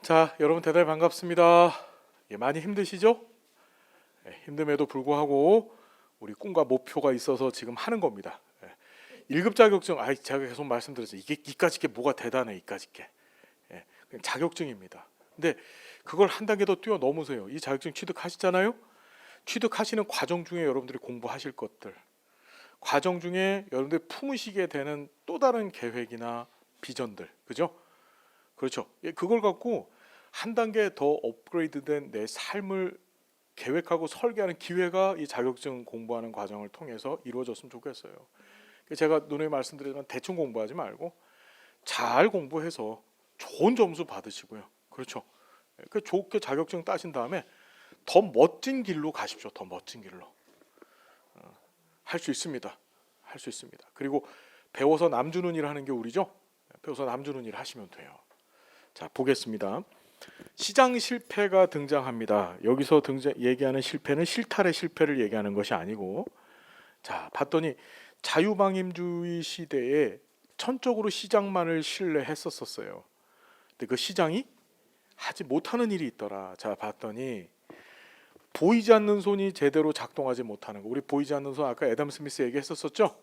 자, 여러분 대단히 반갑습니다. 많이 힘드시죠? 힘듦에도 불구하고 우리 꿈과 목표가 있어서 지금 하는 겁니다. 1급 자격증, 제가 계속 말씀드렸죠. 이게 이까짓 게 뭐가 대단해, 이까짓 게. 그냥 자격증입니다. 근데 그걸 한 단계 더 뛰어넘으세요. 이 자격증 취득하시잖아요. 취득하시는 과정 중에 여러분들이 공부하실 것들, 과정 중에 여러분들이 품으시게 되는 또 다른 계획이나 비전들, 그죠? 그렇죠. 그걸 갖고 한 단계 더 업그레이드된 내 삶을 계획하고 설계하는 기회가 이 자격증 공부하는 과정을 통해서 이루어졌으면 좋겠어요. 제가 누누이 말씀드리지만 대충 공부하지 말고 잘 공부해서 좋은 점수 받으시고요. 그렇죠. 그 좋게 자격증 따신 다음에 더 멋진 길로 가십시오. 더 멋진 길로. 할 수 있습니다. 할 수 있습니다. 그리고 배워서 남 주는 일 하는 게 우리죠. 배워서 남 주는 일 하시면 돼요. 자, 보겠습니다. 시장 실패가 등장합니다. 여기서 얘기하는 실패는 실탈의 실패를 얘기하는 것이 아니고, 자, 봤더니 자유방임주의 시대에 천적으로 시장만을 신뢰했었어요. 근데 그 시장이 하지 못하는 일이 있더라. 자, 봤더니 보이지 않는 손이 제대로 작동하지 못하는 거. 우리 보이지 않는 손 아까 애덤 스미스 얘기했었었죠.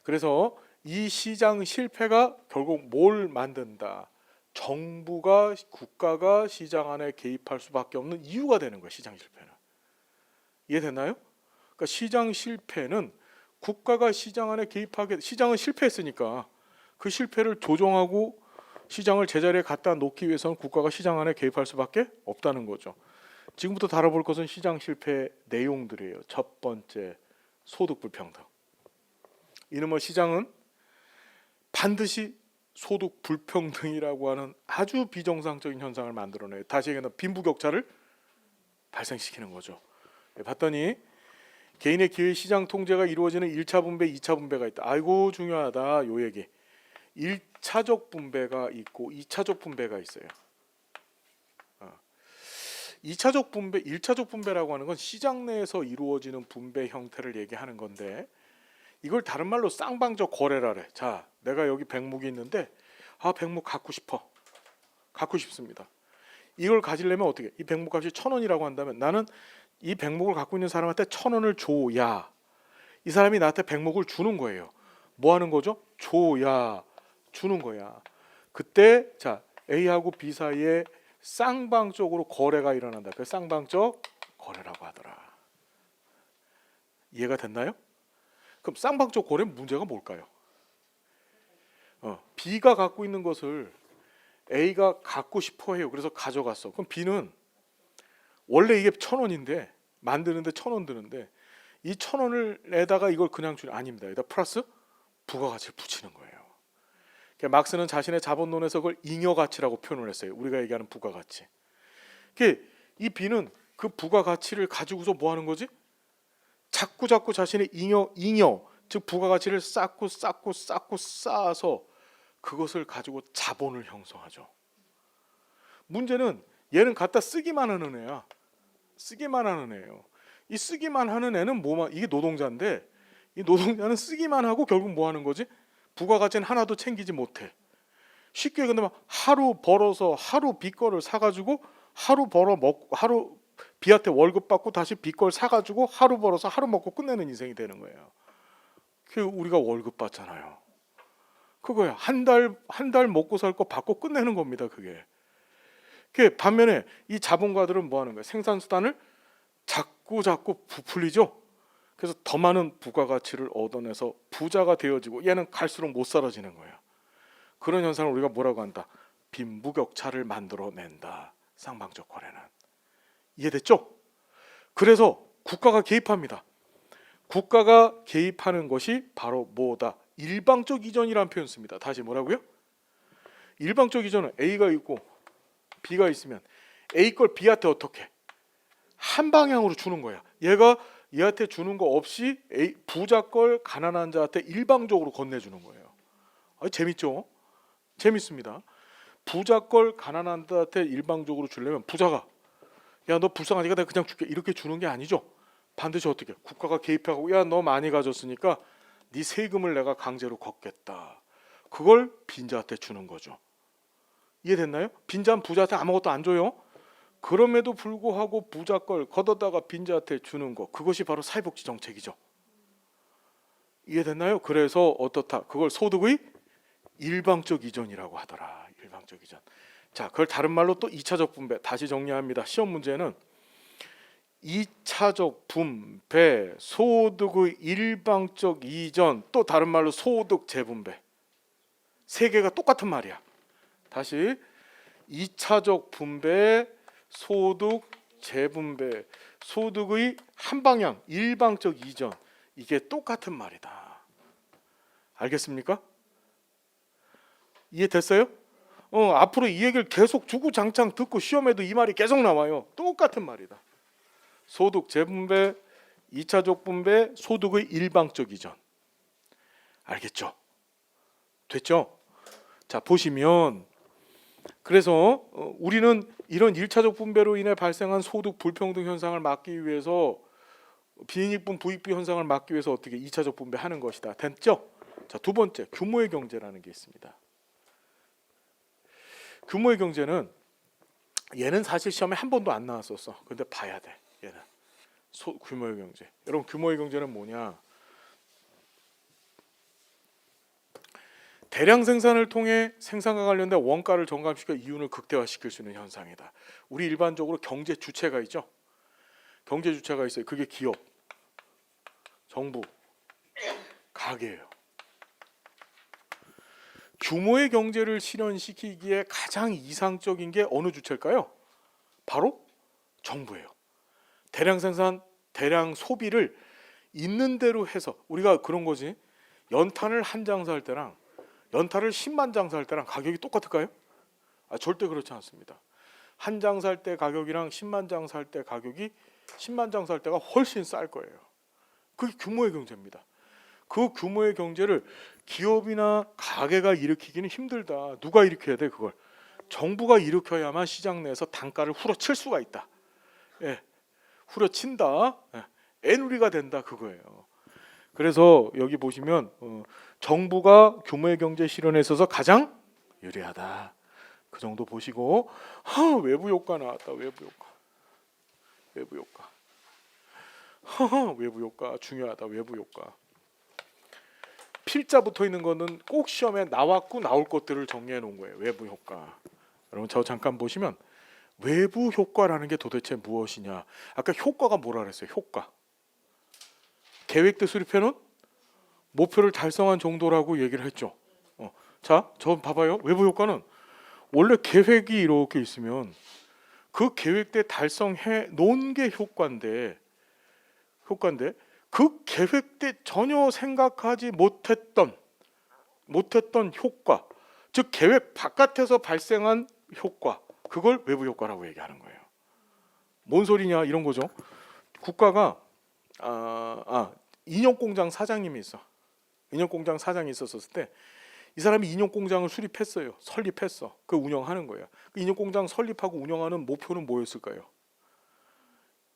그래서 이 시장 실패가 결국 뭘 만든다? 정부가, 국가가 시장 안에 개입할 수밖에 없는 이유가 되는 거예요. 시장 실패는. 이해됐나요? 그러니까 시장 실패는 국가가 시장 안에 개입하게, 시장은 실패했으니까 그 실패를 조정하고 시장을 제자리에 갖다 놓기 위해서는 국가가 시장 안에 개입할 수밖에 없다는 거죠. 지금부터 다뤄볼 것은 시장 실패 내용들이에요. 첫 번째, 소득 불평등. 이놈의 시장은 반드시 소득 불평등이라고 하는 아주 비정상적인 현상을 만들어내요. 다시 얘기하면 빈부격차를 발생시키는 거죠. 봤더니 개인의 기회 시장 통제가 이루어지는 1차 분배, 2차 분배가 있다. 아이고 중요하다. 요 얘기. 1차적 분배가 있고 2차적 분배가 있어요. 2차적 분배, 1차적 분배라고 하는 건 시장 내에서 이루어지는 분배 형태를 얘기하는 건데, 이걸 다른 말로 쌍방적 거래라래. 자, 내가 여기 백목이 있는데 백목 갖고 싶습니다. 이걸 가지려면 어떻게? 이 백목 값이 1,000원이라고 한다면 나는 이 백목을 갖고 있는 사람한테 1,000원을 줘야 이 사람이 나한테 백목을 주는 거예요. 뭐 하는 거죠? 줘야 주는 거야. 그때 자, A하고 B 사이에 쌍방적으로 거래가 일어난다. 그 쌍방적 거래라고 하더라. 이해가 됐나요? 그럼 쌍방적 거래 문제가 뭘까요? B가 갖고 있는 것을 A가 갖고 싶어 해요. 그래서 가져갔어. 그럼 B는 원래 이게 1,000원인데 만드는데 1,000원 드는데 이 1,000원에다가 이걸 그냥 주는 아닙니다. 여기다 플러스 부가가치를 붙이는 거예요. 막스는 자신의 자본론에서 그걸 잉여가치라고 표현을 했어요. 우리가 얘기하는 부가가치. 이 B는 그 부가가치를 가지고서 뭐 하는 거지? 자꾸 자신의 잉여 즉 부가가치를 쌓고 쌓아서 그것을 가지고 자본을 형성하죠. 문제는 얘는 갖다 쓰기만 하는 애야. 쓰기만 하는 애예요. 이 쓰기만 하는 애는 이게 노동자인데 이 노동자는 쓰기만 하고 결국 뭐 하는 거지? 부가가치는 하나도 챙기지 못해. 쉽게 얘기하면 하루 벌어서 하루 비 거를 사가지고 하루 벌어 먹고 하루 B한테 월급 받고 다시 B 걸 사가지고 하루 벌어서 하루 먹고 끝내는 인생이 되는 거예요. 그 우리가 월급 받잖아요. 그거야. 한 달 먹고 살 거 받고 끝내는 겁니다. 그게. 반면에 이 자본가들은 뭐 하는 거예요? 생산수단을 자꾸 부풀리죠. 그래서 더 많은 부가가치를 얻어내서 부자가 되어지고 얘는 갈수록 못 살아지는 거예요. 그런 현상을 우리가 뭐라고 한다? 빈부격차를 만들어낸다. 쌍방적 거래는. 이해됐죠? 그래서 국가가 개입합니다. 국가가 개입하는 것이 바로 뭐다? 일방적 이전이라는 표현 씁니다. 다시 뭐라고요? 일방적 이전은 A가 있고 B가 있으면 A 걸 B한테 어떻게? 한 방향으로 주는 거야. 얘가 얘한테 주는 거 없이 부자 걸 가난한 자한테 일방적으로 건네주는 거예요. 재밌죠? 재밌습니다. 부자 걸 가난한 자한테 일방적으로 주려면 부자가 야, 너 불쌍하니까 내가 그냥 줄게 이렇게 주는 게 아니죠. 반드시 어떻게? 국가가 개입하고 야, 너 많이 가졌으니까 네 세금을 내가 강제로 걷겠다. 그걸 빈자한테 주는 거죠. 이해됐나요? 빈자는 부자한테 아무것도 안 줘요. 그럼에도 불구하고 부자 걸 걷어다가 빈자한테 주는 거, 그것이 바로 사회복지 정책이죠. 이해됐나요? 그래서 어떻다? 그걸 소득의 일방적 이전이라고 하더라. 일방적 이전. 자, 그걸 다른 말로 또 2차적 분배. 다시 정리합니다. 시험 문제는 2차적 분배, 소득의 일방적 이전, 또 다른 말로 소득 재분배. 세 개가 똑같은 말이야. 다시 2차적 분배, 소득 재분배, 소득의 한 방향, 일방적 이전. 이게 똑같은 말이다. 알겠습니까? 이해됐어요? 앞으로 이 얘기를 계속 주구장창 듣고 시험에도 이 말이 계속 나와요. 똑같은 말이다. 소득 재분배, 2차적 분배, 소득의 일방적 이전. 알겠죠? 됐죠? 자, 보시면 그래서 우리는 이런 1차적 분배로 인해 발생한 소득 불평등 현상을 막기 위해서 빈익분 부익부 현상을 막기 위해서 어떻게 2차적 분배하는 것이다. 됐죠? 자, 두 번째 규모의 경제라는 게 있습니다. 규모의 경제는 얘는 사실 시험에 한 번도 안 나왔었어. 근데 봐야 돼. 얘는 규모의 경제. 여러분 규모의 경제는 뭐냐? 대량 생산을 통해 생산과 관련된 원가를 정감시켜 이윤을 극대화시킬 수 있는 현상이다. 우리 일반적으로 경제 주체가 있죠. 경제 주체가 있어요. 그게 기업, 정부, 가게예요. 규모의 경제를 실현시키기에 가장 이상적인 게 어느 주체일까요? 바로 정부예요. 대량 생산, 대량 소비를 있는 대로 해서 우리가 그런 거지. 연탄을 한 장 살 때랑 연탄을 10만 장 살 때랑 가격이 똑같을까요? 절대 그렇지 않습니다. 한 장 살 때 가격이랑 10만 장 살 때 가격이 10만 장 살 때가 훨씬 쌀 거예요. 그게 규모의 경제입니다. 그 규모의 경제를 기업이나 가게가 일으키기는 힘들다. 누가 일으켜야 돼 그걸? 정부가 일으켜야만 시장 내에서 단가를 후려칠 수가 있다. 예, 후려친다. 예, 애누리가 된다 그거예요. 그래서 여기 보시면 정부가 규모의 경제 실현에 있어서 가장 유리하다. 그 정도 보시고 외부 효과 나왔다. 외부 효과. 외부 효과. 외부 효과 중요하다. 외부 효과. 필자 붙어 있는 거는 꼭 시험에 나왔고 나올 것들을 정리해 놓은 거예요. 외부 효과. 여러분 저 잠깐 보시면 외부 효과라는 게 도대체 무엇이냐? 아까 효과가 뭐라 그랬어요? 효과. 계획 때 수립해 놓은 목표를 달성한 정도라고 얘기를 했죠. 자, 저 봐봐요. 외부 효과는 원래 계획이 이렇게 있으면 그 계획 때 달성해 놓은 게 효과인데 그 계획 때 전혀 생각하지 못했던 효과, 즉 계획 바깥에서 발생한 효과, 그걸 외부 효과라고 얘기하는 거예요. 뭔 소리냐 이런 거죠. 국가가 인형공장 사장님이 있어. 인형공장 사장이 있었을 때 이 사람이 인형공장을 설립했어. 그 운영하는 거예요. 그 인형공장 설립하고 운영하는 목표는 뭐였을까요?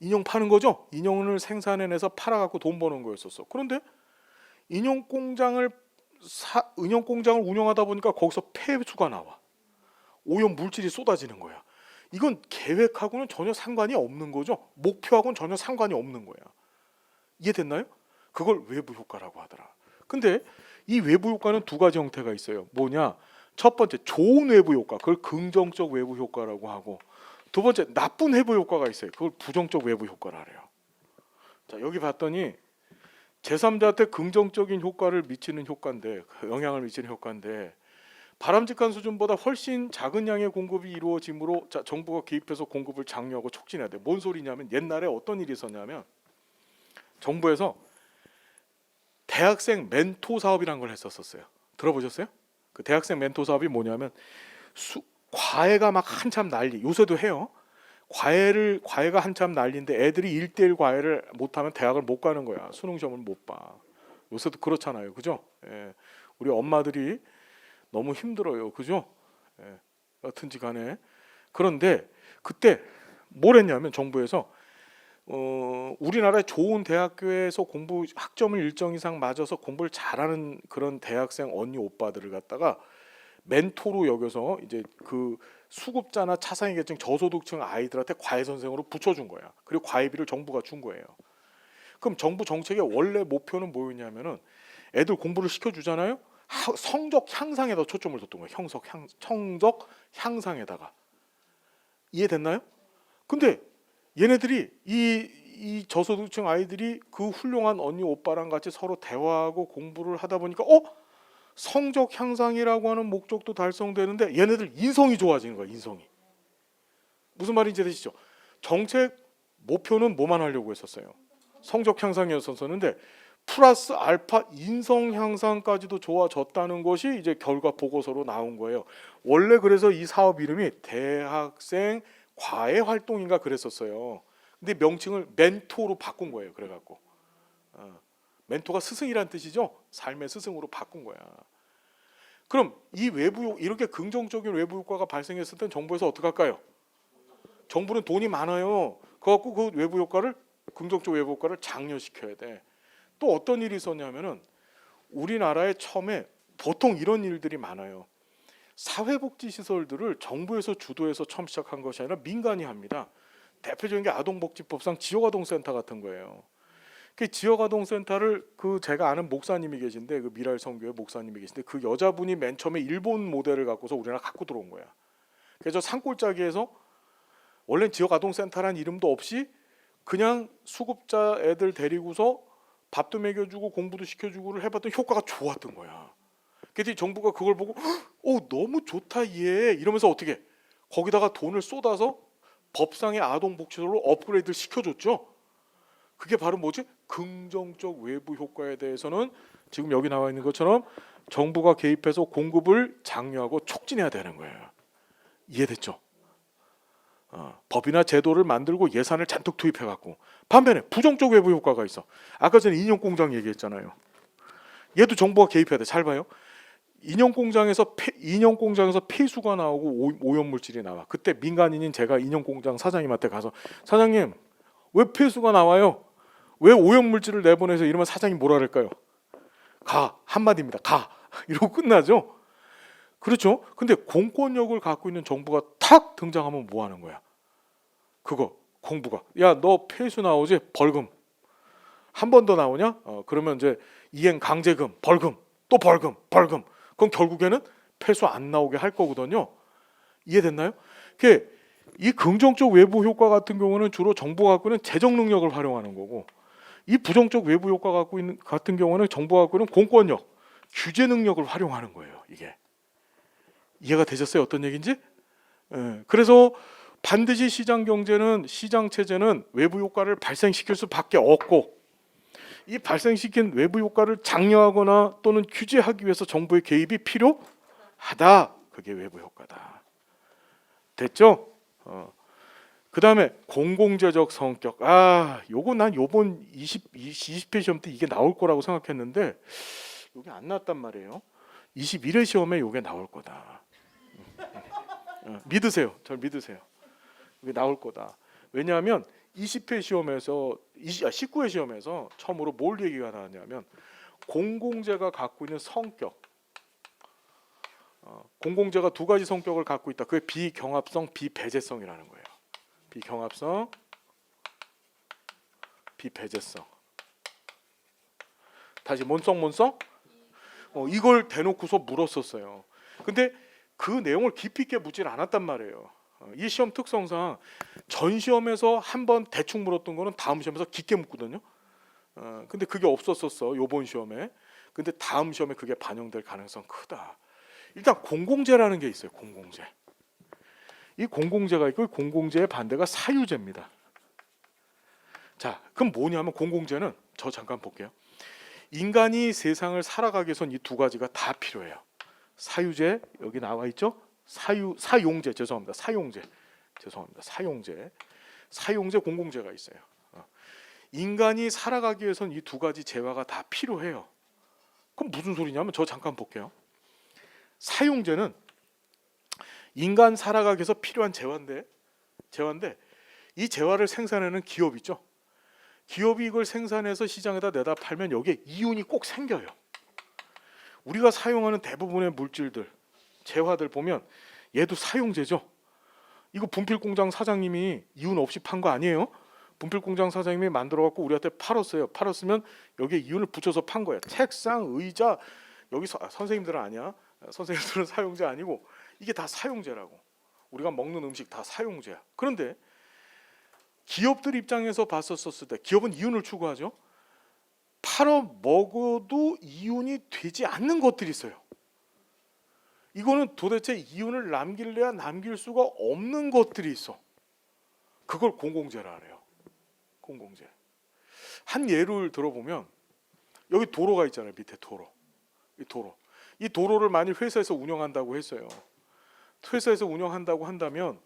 인형 파는 거죠. 인형을 생산해내서 팔아갖고 돈 버는 거였었어. 그런데 인형공장을 운영하다 보니까 거기서 폐수가 나와. 오염 물질이 쏟아지는 거야. 이건 계획하고는 전혀 상관이 없는 거죠. 목표하고는 전혀 상관이 없는 거야. 이해됐나요? 그걸 외부 효과라고 하더라. 근데 이 외부 효과는 두 가지 형태가 있어요. 뭐냐? 첫 번째 좋은 외부 효과, 그걸 긍정적 외부 효과라고 하고, 두 번째 나쁜 외부 효과가 있어요. 그걸 부정적 외부 효과라 그래요. 자, 여기 봤더니 제3자한테 긍정적인 효과를 미치는 효과인데, 영향을 미치는 효과인데, 바람직한 수준보다 훨씬 작은 양의 공급이 이루어지므로 정부가 개입해서 공급을 장려하고 촉진해야 돼. 뭔 소리냐면 옛날에 어떤 일이 있었냐면 정부에서 대학생 멘토 사업이라는 걸 했었어요. 들어보셨어요? 그 대학생 멘토 사업이 뭐냐면 과외가 막 한참 난리. 요새도 해요. 과외가 한참 난리인데 애들이 1대1 과외를 못하면 대학을 못 가는 거야. 수능 시험을 못 봐. 요새도 그렇잖아요. 그죠? 예. 우리 엄마들이 너무 힘들어요. 그죠? 예. 여튼지 간에. 그런데 그때 뭘 했냐면 정부에서 우리나라의 좋은 대학교에서 학점을 일정 이상 맞아서 공부를 잘하는 그런 대학생 언니 오빠들을 갖다가 멘토로 여겨서 이제 그 수급자나 차상위 계층 저소득층 아이들한테 과외 선생으로 붙여준 거야. 그리고 과외비를 정부가 준 거예요. 그럼 정부 정책의 원래 목표는 뭐였냐면은 애들 공부를 시켜주잖아요. 성적 향상에다 초점을 뒀던 거예요. 성적 향상에다가. 이해됐나요? 근데 얘네들이 이 저소득층 아이들이 그 훌륭한 언니 오빠랑 같이 서로 대화하고 공부를 하다 보니까 성적 향상이라고 하는 목적도 달성되는데 얘네들 인성이 좋아지는 거야. 인성이. 무슨 말인지 되시죠? 정책 목표는 뭐만 하려고 했었어요? 성적 향상이었었는데 플러스 알파 인성 향상까지도 좋아졌다는 것이 이제 결과 보고서로 나온 거예요. 원래 그래서 이 사업 이름이 대학생 과외 활동인가 그랬었어요. 근데 명칭을 멘토로 바꾼 거예요. 그래갖고 멘토가 스승이란 뜻이죠. 삶의 스승으로 바꾼 거야. 그럼 이 이렇게 긍정적인 외부 효과가 발생했을 땐 정부에서 어떻게 할까요? 정부는 돈이 많아요. 그래갖고 그 외부 효과를 긍정적 외부 효과를 장려시켜야 돼. 또 어떤 일이 있었냐면은 우리나라에 처음에 보통 이런 일들이 많아요. 사회복지 시설들을 정부에서 주도해서 처음 시작한 것이 아니라 민간이 합니다. 대표적인 게 아동복지법상 지역아동센터 같은 거예요. 그 지역아동센터를 제가 아는 목사님이 계신데 그 미랄 선교회 목사님이 계신데 그 여자분이 맨 처음에 일본 모델을 갖고서 우리나라 갖고 들어온 거야. 그래서 산골짜기에서 원래 지역아동센터란 이름도 없이 그냥 수급자 애들 데리고서 밥도 먹여주고 공부도 시켜주고를 해봤더니 효과가 좋았던 거야. 그랬더니 정부가 그걸 보고 너무 좋다 얘 이러면서 어떻게 거기다가 돈을 쏟아서 법상의 아동복지소로 업그레이드를 시켜줬죠. 그게 바로 뭐지? 긍정적 외부 효과에 대해서는 지금 여기 나와 있는 것처럼 정부가 개입해서 공급을 장려하고 촉진해야 되는 거예요. 이해됐죠? 법이나 제도를 만들고 예산을 잔뜩 투입해갖고 반면에 부정적 외부 효과가 있어. 아까 전에 인형공장 얘기했잖아요. 얘도 정부가 개입해야 돼. 잘 봐요. 인형공장에서 폐수가 나오고 오염물질이 나와. 그때 민간인인 제가 인형공장 사장님한테 가서 사장님 왜 폐수가 나와요? 왜 오염물질을 내보내서 이러면 사장님 뭐라 그럴까요? 가 한마디입니다. 가 이러고 끝나죠. 그렇죠. 근데 공권력을 갖고 있는 정부가 탁 등장하면 뭐 하는 거야? 그거 공부가 야 너 폐수 나오지? 벌금. 한 번 더 나오냐? 그러면 이제 이행 강제금 벌금 또 벌금. 그럼 결국에는 폐수 안 나오게 할 거거든요. 이해됐나요? 이 긍정적 외부 효과 같은 경우는 주로 정부가 갖고 있는 재정 능력을 활용하는 거고 이 부정적 외부 효과 같은 경우는 정부가 갖고 있는 공권력, 규제 능력을 활용하는 거예요. 이게 이해가 되셨어요? 어떤 얘기인지? 그래서 반드시 시장 경제는 시장 체제는 외부 효과를 발생시킬 수밖에 없고 이 발생시킨 외부 효과를 장려하거나 또는 규제하기 위해서 정부의 개입이 필요하다. 그게 외부 효과다. 됐죠? 그 다음에 공공재적 성격. 요거 난 요번 20회 시험 때 이게 나올 거라고 생각했는데 요게 안 나왔단 말이에요. 21회 시험에 요게 나올 거다. 믿으세요. 절 믿으세요. 이게 나올 거다. 왜냐하면 20회 시험에서 19회 시험에서 처음으로 뭘 얘기가 나왔냐면 공공재가 갖고 있는 성격. 공공재가 두 가지 성격을 갖고 있다. 그게 비경합성, 비배제성이라는 거예요. 비경합성, 비배제성. 다시 뭔성? 이걸 대놓고서 물었었어요. 근데 그 내용을 깊이 있게 묻질 않았단 말이에요. 이 시험 특성상 전 시험에서 한번 대충 물었던 거는 다음 시험에서 깊게 묻거든요. 근데 그게 없었었어 요번 시험에. 근데 다음 시험에 그게 반영될 가능성 크다. 일단 공공재라는 게 있어요. 공공재. 이 공공재가 있고 공공재의 반대가 사유재입니다. 자, 그럼 뭐냐면 공공재는 저 잠깐 볼게요. 인간이 세상을 살아가기 위해선 이 두 가지가 다 필요해요. 사유재 여기 나와 있죠? 사용재 죄송합니다. 사용재 공공재가 있어요. 인간이 살아가기 위해선 이 두 가지 재화가 다 필요해요. 그럼 무슨 소리냐면 저 잠깐 볼게요. 사용재는 인간 살아가기 위해서 필요한 재화인데 이 재화를 생산하는 기업 있죠. 기업이 이걸 생산해서 시장에다 내다 팔면 여기에 이윤이 꼭 생겨요. 우리가 사용하는 대부분의 물질들 재화들 보면 얘도 사용재죠. 이거 분필공장 사장님이 이윤 없이 판 거 아니에요? 분필공장 사장님이 만들어 갖고 우리한테 팔았어요. 팔았으면 여기에 이윤을 붙여서 판 거야. 책상, 의자, 여기서 선생님들은 아니야. 선생님들은 사용재 아니고 이게 다 사용재라고. 우리가 먹는 음식 다 사용재야. 그런데 기업들 입장에서 봤었을 때 기업은 이윤을 추구하죠. 팔아 먹어도 이윤이 되지 않는 것들이 있어요. 이거는 도대체 이윤을 남길래야 남길 수가 없는 것들이 있어. 그걸 공공재라 그래요. 공공재. 한 예를 들어보면 여기 도로가 있잖아요. 밑에 도로. 이 도로를 만일 회사에서 운영한다고 했어요. 회사에서 운영한다고 한다면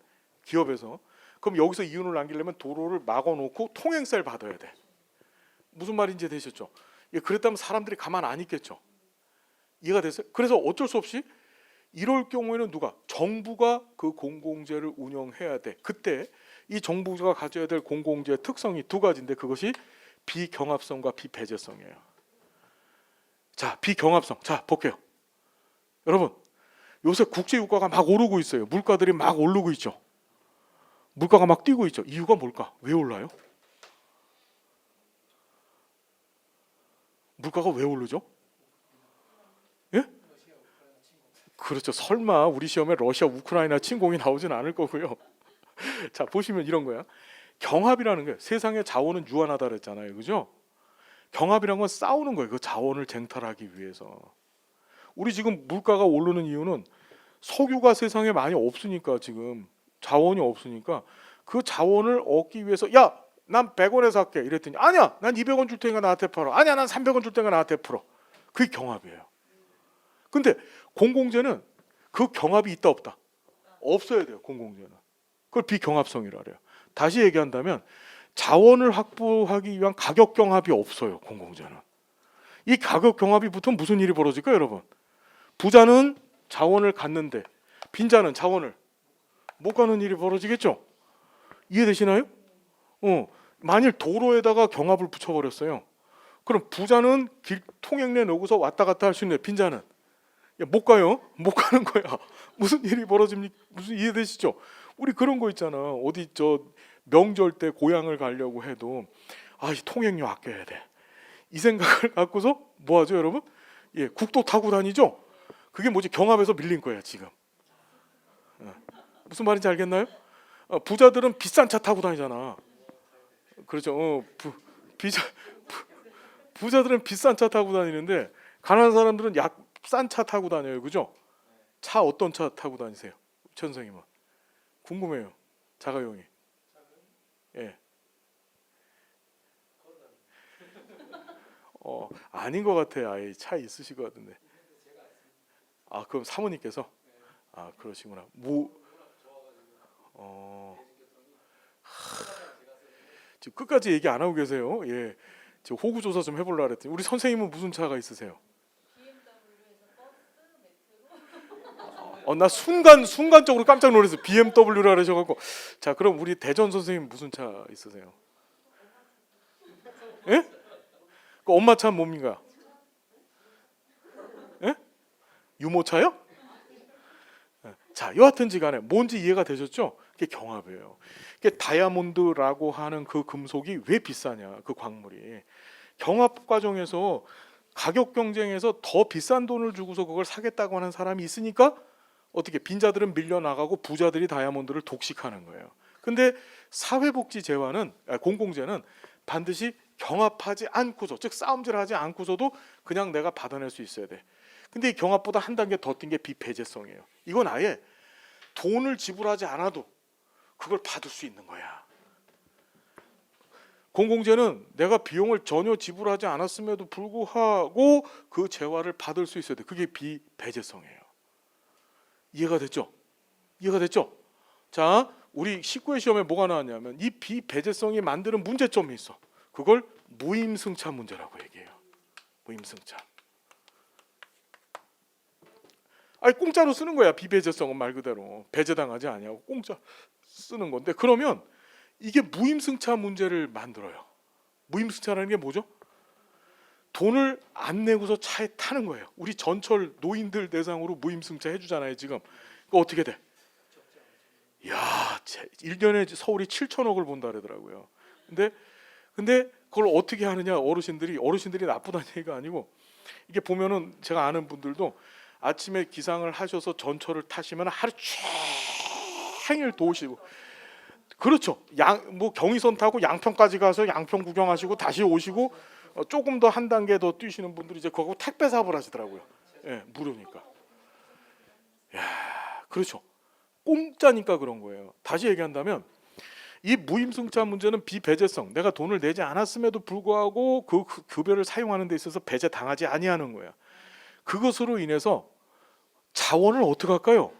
기업에서 그럼 여기서 이윤을 남기려면 도로를 막아놓고 통행세를 받아야 돼. 무슨 말인지 되셨죠? 그랬다면 사람들이 가만 안 있겠죠. 이해가 됐어요? 그래서 어쩔 수 없이 이럴 경우에는 누가? 정부가 그 공공재를 운영해야 돼. 그때 이 정부가 가져야 될 공공재의 특성이 두 가지인데 그것이 비경합성과 비배제성이에요. 자, 비경합성. 자, 볼게요. 여러분, 요새 국제유가가 막 오르고 있어요. 물가들이 막 오르고 있죠. 물가가 막 뛰고 있죠. 이유가 뭘까? 왜 올라요? 물가가 왜 오르죠? 예? 그렇죠. 설마 우리 시험에 러시아 우크라이나 침공이 나오진 않을 거고요. 자, 보시면 이런 거야. 경합이라는 게 세상의 자원은 유한하다 그랬잖아요. 그죠? 경합이란 건 싸우는 거예요. 그 자원을 쟁탈하기 위해서. 우리 지금 물가가 오르는 이유는 석유가 세상에 많이 없으니까 지금 자원이 없으니까 그 자원을 얻기 위해서 야, 난 100원에 살게 이랬더니 아니야, 난 200원 줄 테니까 나한테 팔어. 아니야, 난 300원 줄 테니까 나한테 풀어. 그게 경합이에요. 근데 공공재는 그 경합이 있다 없다? 없어야 돼요. 공공재는. 그걸 비경합성이라 그래요. 다시 얘기한다면 자원을 확보하기 위한 가격 경합이 없어요. 공공재는. 이 가격 경합이 붙으면 무슨 일이 벌어질까요, 여러분? 부자는 자원을 갖는데 빈자는 자원을 못 가는 일이 벌어지겠죠. 이해되시나요? 만일 도로에다가 경합을 붙여버렸어요. 그럼 부자는 길 통행로에 놓고서 왔다 갔다 할 수 있는데 빈자는 못 가요. 못 가는 거야. 무슨 일이 벌어집니까? 무슨 이해되시죠? 우리 그런 거 있잖아. 어디 저 명절 때 고향을 가려고 해도 이 통행료 아껴야 돼. 이 생각을 갖고서 뭐 하죠, 여러분? 국도 타고 다니죠. 그게 뭐지? 경합에서 밀린 거야 지금. 무슨 말인지 알겠나요? 부자들은 비싼 차 타고 다니잖아. 그렇죠. 부자들은 비싼 차 타고 다니는데 가난한 사람들은 싼 차 타고 다녀요. 그죠? 차 어떤 차 타고 다니세요? 천생님은 궁금해요. 자가용이. 예. 아닌 것 같아요. 아예 차 있으실 것 같은데. 그럼 사모님께서 그러시구나. 지금 끝까지 얘기 안 하고 계세요. 예. 지금 호구 조사 좀 해보려고 그랬더니 우리 선생님은 무슨 차가 있으세요? 나 순간적으로 깜짝 놀랐어요. BMW라 그러셔갖고. 자, 그럼 우리 대전 선생님 무슨 차 있으세요? 예? 그 엄마 차는 뭡니까? 예? 유모차요? 자, 여하튼지간에 뭔지 이해가 되셨죠? 그게 경합이에요. 그게 다이아몬드라고 하는 그 금속이 왜 비싸냐? 그 광물이 경합 과정에서 가격 경쟁에서 더 비싼 돈을 주고서 그걸 사겠다고 하는 사람이 있으니까 어떻게 빈자들은 밀려나가고 부자들이 다이아몬드를 독식하는 거예요. 근데 사회복지 재화는 공공재는 반드시 경합하지 않고서, 즉 싸움질하지 않고서도 그냥 내가 받아낼 수 있어야 돼. 근데 이 경합보다 한 단계 더 뛴 게 비배제성이에요. 이건 아예 돈을 지불하지 않아도 그걸 받을 수 있는 거야. 공공재는 내가 비용을 전혀 지불하지 않았음에도 불구하고 그 재화를 받을 수 있어야 돼. 그게 비배제성이에요. 이해가 됐죠? 이해가 됐죠? 자, 우리 19회 시험에 뭐가 나왔냐면 이 비배제성이 만드는 문제점이 있어. 그걸 무임승차 문제라고 얘기해요. 무임승차. 공짜로 쓰는 거야. 비배제성은 말 그대로 배제당하지 아니하고 공짜 쓰는 건데, 그러면 이게 무임승차 문제를 만들어요. 무임승차라는 게 뭐죠? 돈을 안 내고서 차에 타는 거예요. 우리 전철 노인들 대상으로 무임승차 해주잖아요 지금. 그거 어떻게 돼? 야, 1년에 서울이 7천억을 본다 그러더라고요. 근데 그걸 어떻게 하느냐, 어르신들이 나쁘다는 얘기가 아니고, 이게 보면은 제가 아는 분들도 아침에 기상을 하셔서 전철을 타시면 하루 종일 도시고, 그렇죠. 뭐 경의선 타고 양평까지 가서 양평 구경하시고 다시 오시고, 조금 더 한 단계 더 뛰시는 분들이 이제 그거 택배 사업을 하시더라고요. 예, 무료니까. 야, 그렇죠. 공짜니까 그런 거예요. 다시 얘기한다면 이 무임승차 문제는 비배제성, 내가 돈을 내지 않았음에도 불구하고 그 급여를 사용하는 데 있어서 배제 당하지 아니하는 거야. 그것으로 인해서 자원을 어떻게 할까요?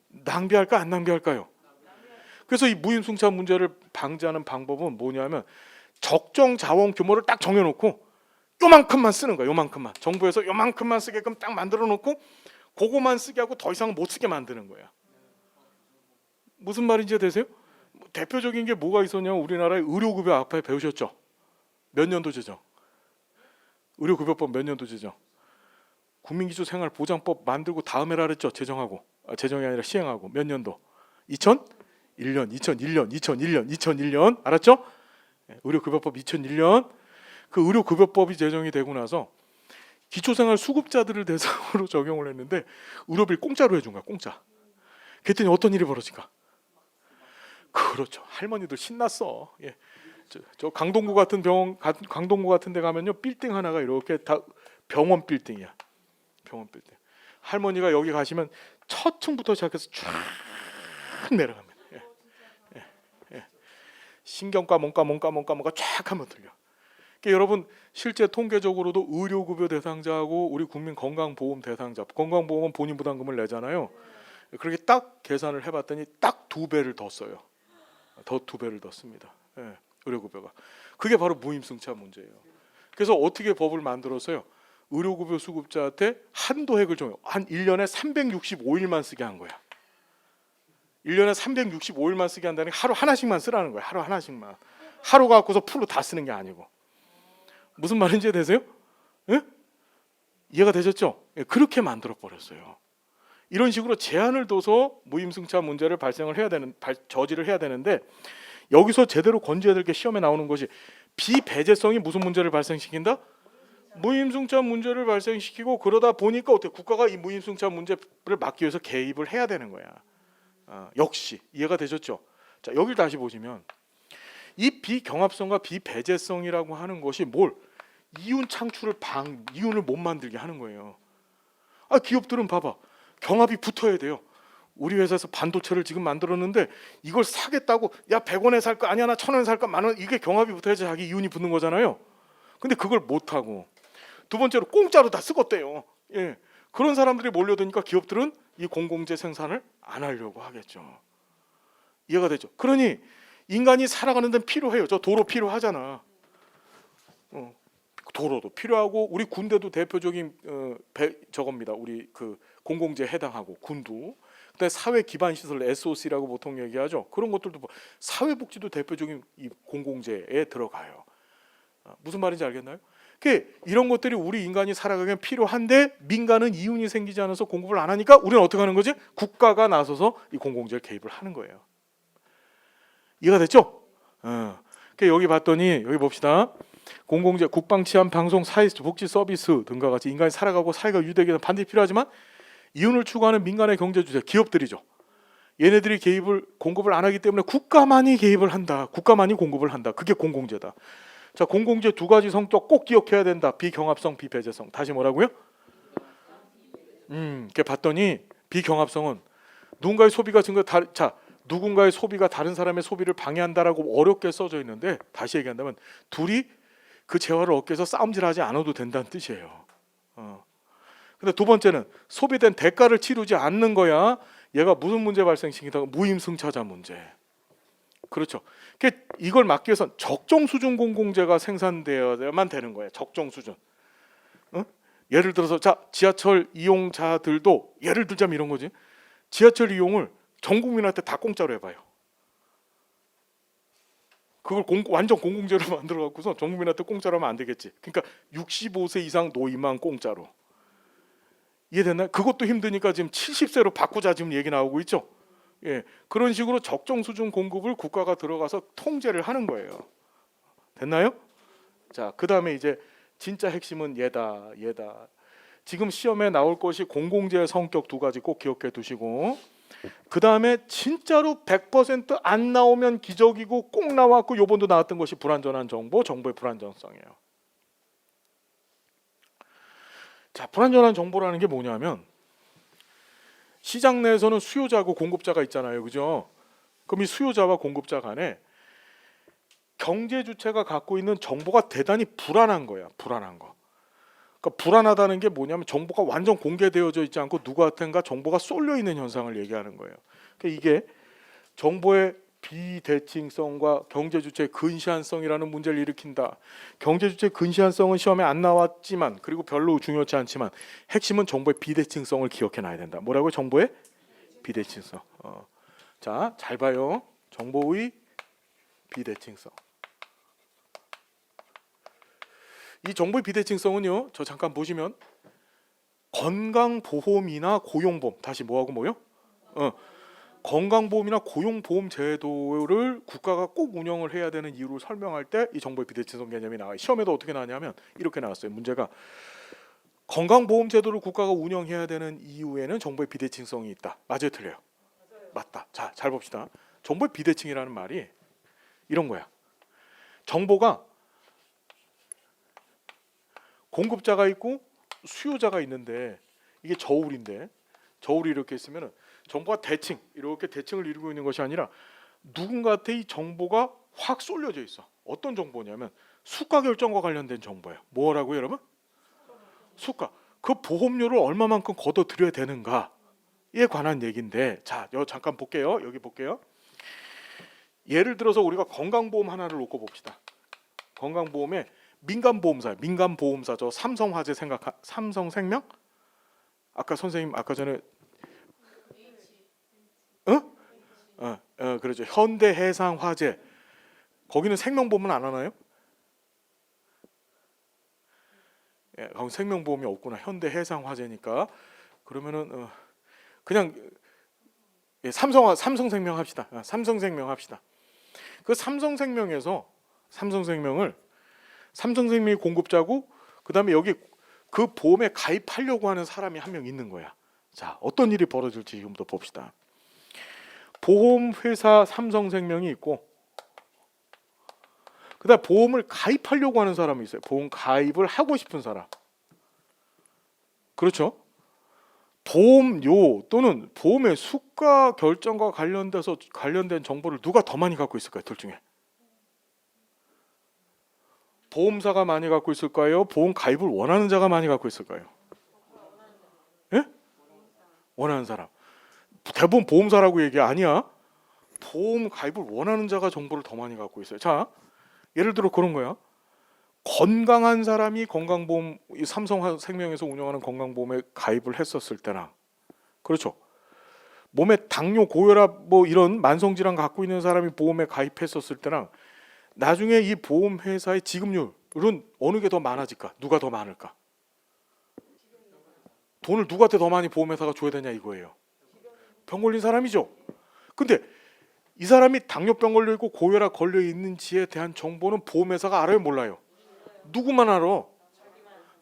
낭비할까 안 낭비할까요? 그래서 이 무임승차 문제를 방지하는 방법은 뭐냐면 적정 자원 규모를 딱 정해놓고 요만큼만 쓰는 거야. 요만큼만. 정부에서 요만큼만 쓰게끔 딱 만들어 놓고 그거만 쓰게 하고 더 이상은 못 쓰게 만드는 거야. 무슨 말인지 되세요? 대표적인 게 뭐가 있었냐면 우리나라의 의료급여 앞에 배우셨죠? 몇 년도 제정? 의료급여법 몇 년도 제정? 국민기초생활보장법 만들고 다음에라 그랬죠? 제정이 아니라 시행하고. 몇 년도? 2001년, 2001년, 2001년, 2001년. 알았죠? 의료급여법 2001년. 그 의료급여법이 제정이 되고 나서 기초생활 수급자들을 대상으로 적용을 했는데 의료비를 공짜로 해준 거야. 공짜. 그랬더니 어떤 일이 벌어질까? 그렇죠. 할머니들 신났어. 예. 저 강동구 같은 강동구 같은 데 가면요, 빌딩 하나가 이렇게 다 병원 빌딩이야. 병원 빌딩. 할머니가 여기 가시면 첫 층부터 시작해서 쫙 내려갑니다. 예. 예. 예. 신경과 뭔가 쫙 하면 들려. 그러니까 여러분 실제 통계적으로도 의료급여 대상자하고 우리 국민 건강보험 대상자, 건강보험은 본인 부담금을 내잖아요. 그렇게 딱 계산을 해봤더니 딱 2배를 더 써요. 더 2배를 더 씁니다. 예, 의료급여가. 그게 바로 무임승차 문제예요. 그래서 어떻게 법을 만들어서요, 의료급여 수급자한테 한도액을 정해요. 한 1년에 365일만 쓰게 한 거야. 1년에 365일만 쓰게 한다는 게 하루 하나씩만 쓰라는 거야. 하루 하나씩만. 하루 갖고서 풀로 다 쓰는 게 아니고. 무슨 말인지 되세요? 예? 이해가 되셨죠? 예, 그렇게 만들어 버렸어요. 이런 식으로 제한을 둬서 무임승차 문제를 저지를 해야 되는데, 여기서 제대로 건져야 될 게 시험에 나오는 것이 비배제성이 무슨 문제를 발생시킨다? 무임승차 문제를 발생시키고, 그러다 보니까 어떻게 국가가 이 무임승차 문제를 막기 위해서 개입을 해야 되는 거야. 역시 이해가 되셨죠? 자, 여기를 다시 보시면 이 비경합성과 비배제성이라고 하는 것이 이윤 창출을 이윤을 못 만들게 하는 거예요. 기업들은 봐봐. 경합이 붙어야 돼요. 우리 회사에서 반도체를 지금 만들었는데 이걸 사겠다고, 야 100원에 살 거 아니야, 나 1000원에 살까, 만원, 이게 경합이 붙어야지 자기 이윤이 붙는 거잖아요. 근데 그걸 못 하고, 두 번째로 공짜로 다 쓰겠대요. 예. 그런 사람들이 몰려드니까 기업들은 이 공공재 생산을 안 하려고 하겠죠. 이해가 되죠? 그러니 인간이 살아가는 데는 필요해요. 저 도로 필요하잖아. 도로도 필요하고, 우리 군대도 대표적인 저겁니다. 우리 그 공공재에 해당하고, 군도. 그다음에 사회 기반 시설 SOC라고 보통 얘기하죠. 그런 것들도 사회복지도 대표적인 이 공공재에 들어가요. 무슨 말인지 알겠나요? 이런 것들이 우리 인간이 살아가기엔 필요한데 민간은 이윤이 생기지 않아서 공급을 안 하니까 우리는 어떻게 하는 거지? 국가가 나서서 이 공공재에 개입을 하는 거예요. 이해가 됐죠? 여기 봤더니, 여기 봅시다. 공공재, 국방, 치안, 방송, 사회 복지 서비스 등과 같이 인간이 살아가고 사회가 유지되기 위해서 반드시 필요하지만 이윤을 추구하는 민간의 경제 주체, 기업들이죠. 얘네들이 공급을 안 하기 때문에 국가만이 개입을 한다. 국가만이 공급을 한다. 그게 공공재다. 자, 공공재 두 가지 성격 꼭 기억해야 된다. 비경합성, 비배제성. 다시 뭐라고요? 이렇게 봤더니 비경합성은 누군가의 소비가 누군가의 소비가 다른 사람의 소비를 방해한다라고 어렵게 써져 있는데, 다시 얘기한다면 둘이 그 재화를 얻기 위해서 싸움질하지 않아도 된다는 뜻이에요. 근데 두 번째는 소비된 대가를 치르지 않는 거야. 얘가 무슨 문제 발생시킨다? 무임승차자 문제. 그렇죠. 이걸 막기 위해서는 적정 수준 공공재가 생산되어야만 되는 거예요. 적정 수준. 예를 들어서 지하철 이용자들도, 예를 들자면 이런 거지. 지하철 이용을 전 국민한테 다 공짜로 해봐요. 그걸 완전 공공재로 만들어 갖고서 전 국민한테 공짜로 하면 안 되겠지. 그러니까 65세 이상 노인만 공짜로. 이해됐나요? 그것도 힘드니까 지금 70세로 바꾸자 지금 얘기 나오고 있죠. 예, 그런 식으로 적정 수준 공급을 국가가 들어가서 통제를 하는 거예요. 됐나요? 자, 그 다음에 이제 진짜 핵심은 얘다. 지금 시험에 나올 것이 공공재의 성격 두 가지 꼭 기억해 두시고, 그 다음에 진짜로 100%안 나오면 기적이고 꼭 나왔고 요번도 나왔던 것이 불완전한 정보, 정보의 불완전성이에요. 자, 불완전한 정보라는 게 뭐냐면 시장 내에서는 수요자고 공급자가 있잖아요, 그죠? 그럼 이 수요자와 공급자 간에 경제 주체가 갖고 있는 정보가 대단히 불안한 거야, 불안한 거. 그러니까 불안하다는 게 뭐냐면 정보가 완전 공개되어져 있지 않고 누구한테인가 정보가 쏠려 있는 현상을 얘기하는 거예요. 그러니까 이게 정보의 비대칭성과 경제 주체의 근시안성이라는 문제를 일으킨다. 경제 주체의 근시안성은 시험에 안 나왔지만 그리고 별로 중요하지 않지만 핵심은 정보의 비대칭성을 기억해 놔야 된다. 뭐라고요? 정보의 비대칭성. 자, 잘 봐요. 정보의 비대칭성. 이 정보의 비대칭성은요, 저 잠깐 보시면 건강보험이나 고용보험, 다시 뭐하고 뭐요? 건강보험이나 고용보험 제도를 국가가 꼭 운영을 해야 되는 이유를 설명할 때 이 정보의 비대칭성 개념이 나와요. 시험에도 어떻게 나왔냐면 이렇게 나왔어요. 문제가 건강보험 제도를 국가가 운영해야 되는 이유에는 정보의 비대칭성이 있다. 맞아요, 틀려요? 맞다. 자, 잘 봅시다. 정보의 비대칭이라는 말이 이런 거야. 정보가 공급자가 있고 수요자가 있는데 이게 저울인데 저울이 이렇게 있으면 정보가 대칭, 이렇게 대칭을 이루고 있는 것이 아니라 누군가한테 이 정보가 확 쏠려져 있어. 어떤 정보냐면 수가 결정과 관련된 정보예요. 뭐라고요, 여러분? 수가. 그 보험료를 얼마만큼 걷어들여야 되는가에 관한 얘기인데, 자, 잠깐 볼게요. 여기 볼게요. 예를 들어서 우리가 건강보험 하나를 놓고 봅시다. 건강보험에 민간보험사죠. 삼성화재 삼성생명? 아까 선생님 아까 전에 그렇죠. 현대해상화재. 거기는 생명보험은 안 하나요? 예, 거기 생명보험이 없구나. 현대해상화재니까. 그러면은 그냥 삼성생명 합시다. 삼성생명 합시다. 그 삼성생명에서 삼성생명이 공급자고 그다음에 여기 그 보험에 가입하려고 하는 사람이 한 명 있는 거야. 자, 어떤 일이 벌어질지 지금부터 봅시다. 보험회사 삼성생명이 있고 그다음 보험을 가입하려고 하는 사람이 있어요. 보험 가입을 하고 싶은 사람. 그렇죠? 보험료 또는 보험의 수가 결정과 관련된 정보를 누가 더 많이 갖고 있을까요? 둘 중에. 보험사가 많이 갖고 있을까요? 보험 가입을 원하는 자가 많이 갖고 있을까요? 예? 원하는 사람. 대부분 보험사라고 얘기 아니야. 보험 가입을 원하는 자가 정보를 더 많이 갖고 있어요. 자, 예를 들어 그런 거야. 건강한 사람이 건강보험, 삼성생명에서 운영하는 건강보험에 가입을 했었을 때랑, 그렇죠. 몸에 당뇨, 고혈압 뭐 이런 만성질환 갖고 있는 사람이 보험에 가입했었을 때랑 나중에 이 보험회사의 지급률은 어느 게 더 많아질까? 누가 더 많을까? 돈을 누구한테 더 많이 보험회사가 줘야 되냐 이거예요. 병 걸린 사람이죠. 근데 이 사람이 당뇨병 걸려 있고 고혈압 걸려 있는지에 대한 정보는 보험회사가 알아요, 몰라요? 누구만 알아?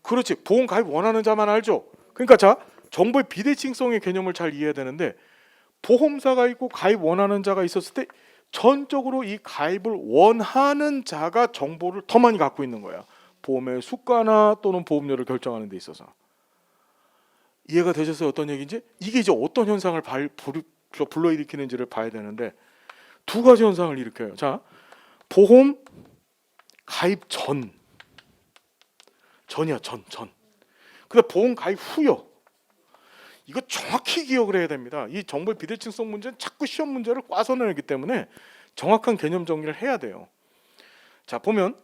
그렇지. 보험 가입 원하는 자만 알죠. 그러니까 자, 정보의 비대칭성의 개념을 잘 이해해야 되는데 보험사가 있고 가입 원하는 자가 있었을 때 전적으로 이 가입을 원하는 자가 정보를 더 많이 갖고 있는 거야. 보험의 수가나 또는 보험료를 결정하는 데 있어서. 이해가 되셨어요? 어떤 얘기인지? 이게 이제 어떤 현상을 불러일으키는지를 봐야 되는데 두 가지 현상을 일으켜요. 자, 보험 가입 전이야, 전. 근데 보험 가입 후요. 이거 정확히 기억을 해야 됩니다. 이 정보의 비대칭성 문제는 자꾸 시험 문제를 꽈서 내기 때문에 정확한 개념 정리를 해야 돼요. 자, 보면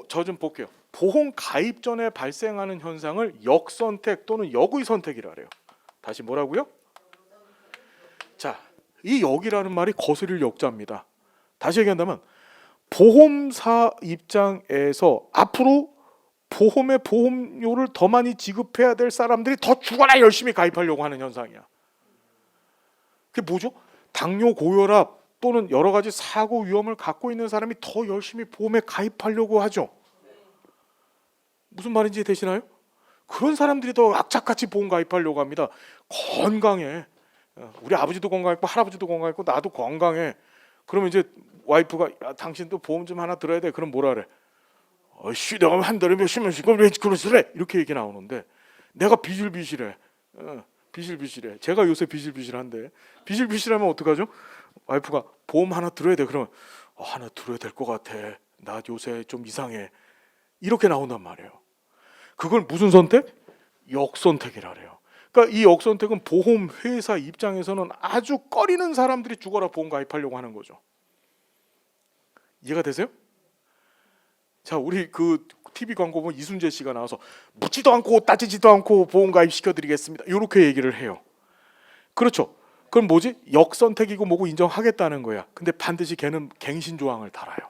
저 좀 볼게요. 보험 가입 전에 발생하는 현상을 역선택 또는 역의 선택이라 그래요. 다시 뭐라고요? 자, 이 역이라는 말이 거스릴 역자입니다. 다시 얘기한다면 보험사 입장에서 앞으로 보험의 보험료를 더 많이 지급해야 될 사람들이 더 죽어나 열심히 가입하려고 하는 현상이야. 그게 뭐죠? 당뇨, 고혈압 또는 여러 가지 사고 위험을 갖고 있는 사람이 더 열심히 보험에 가입하려고 하죠. 무슨 말인지 되시나요? 그런 사람들이 더 악착같이 보험 가입하려고 합니다. 건강해. 우리 아버지도 건강했고 할아버지도 건강했고 나도 건강해. 그러면 이제 와이프가 야, 당신도 보험 좀 하나 들어야 돼. 그럼 뭐라 그래? 어씨 내가 한 달에 몇십만씩 왜 그러시래? 이렇게 얘기 나오는데 내가 비실비실해. 비실비실해. 제가 요새 비실비실한데 비실비실하면 어떡하죠? 와이프가 보험 하나 들어야 돼. 그러면 하나 들어야 될 것 같아. 나 요새 좀 이상해. 이렇게 나온단 말이에요. 그걸 무슨 선택? 역선택이라래요. 그러니까 이 역선택은 보험 회사 입장에서는 아주 꺼리는 사람들이 죽어라 보험 가입하려고 하는 거죠. 이해가 되세요? 자, 우리 그 TV 광고 보면 이순재 씨가 나와서 묻지도 않고 따지지도 않고 보험 가입 시켜드리겠습니다. 이렇게 얘기를 해요. 그렇죠. 그럼 뭐지? 역선택이고 뭐고 인정하겠다는 거야. 근데 반드시 걔는 갱신 조항을 달아요.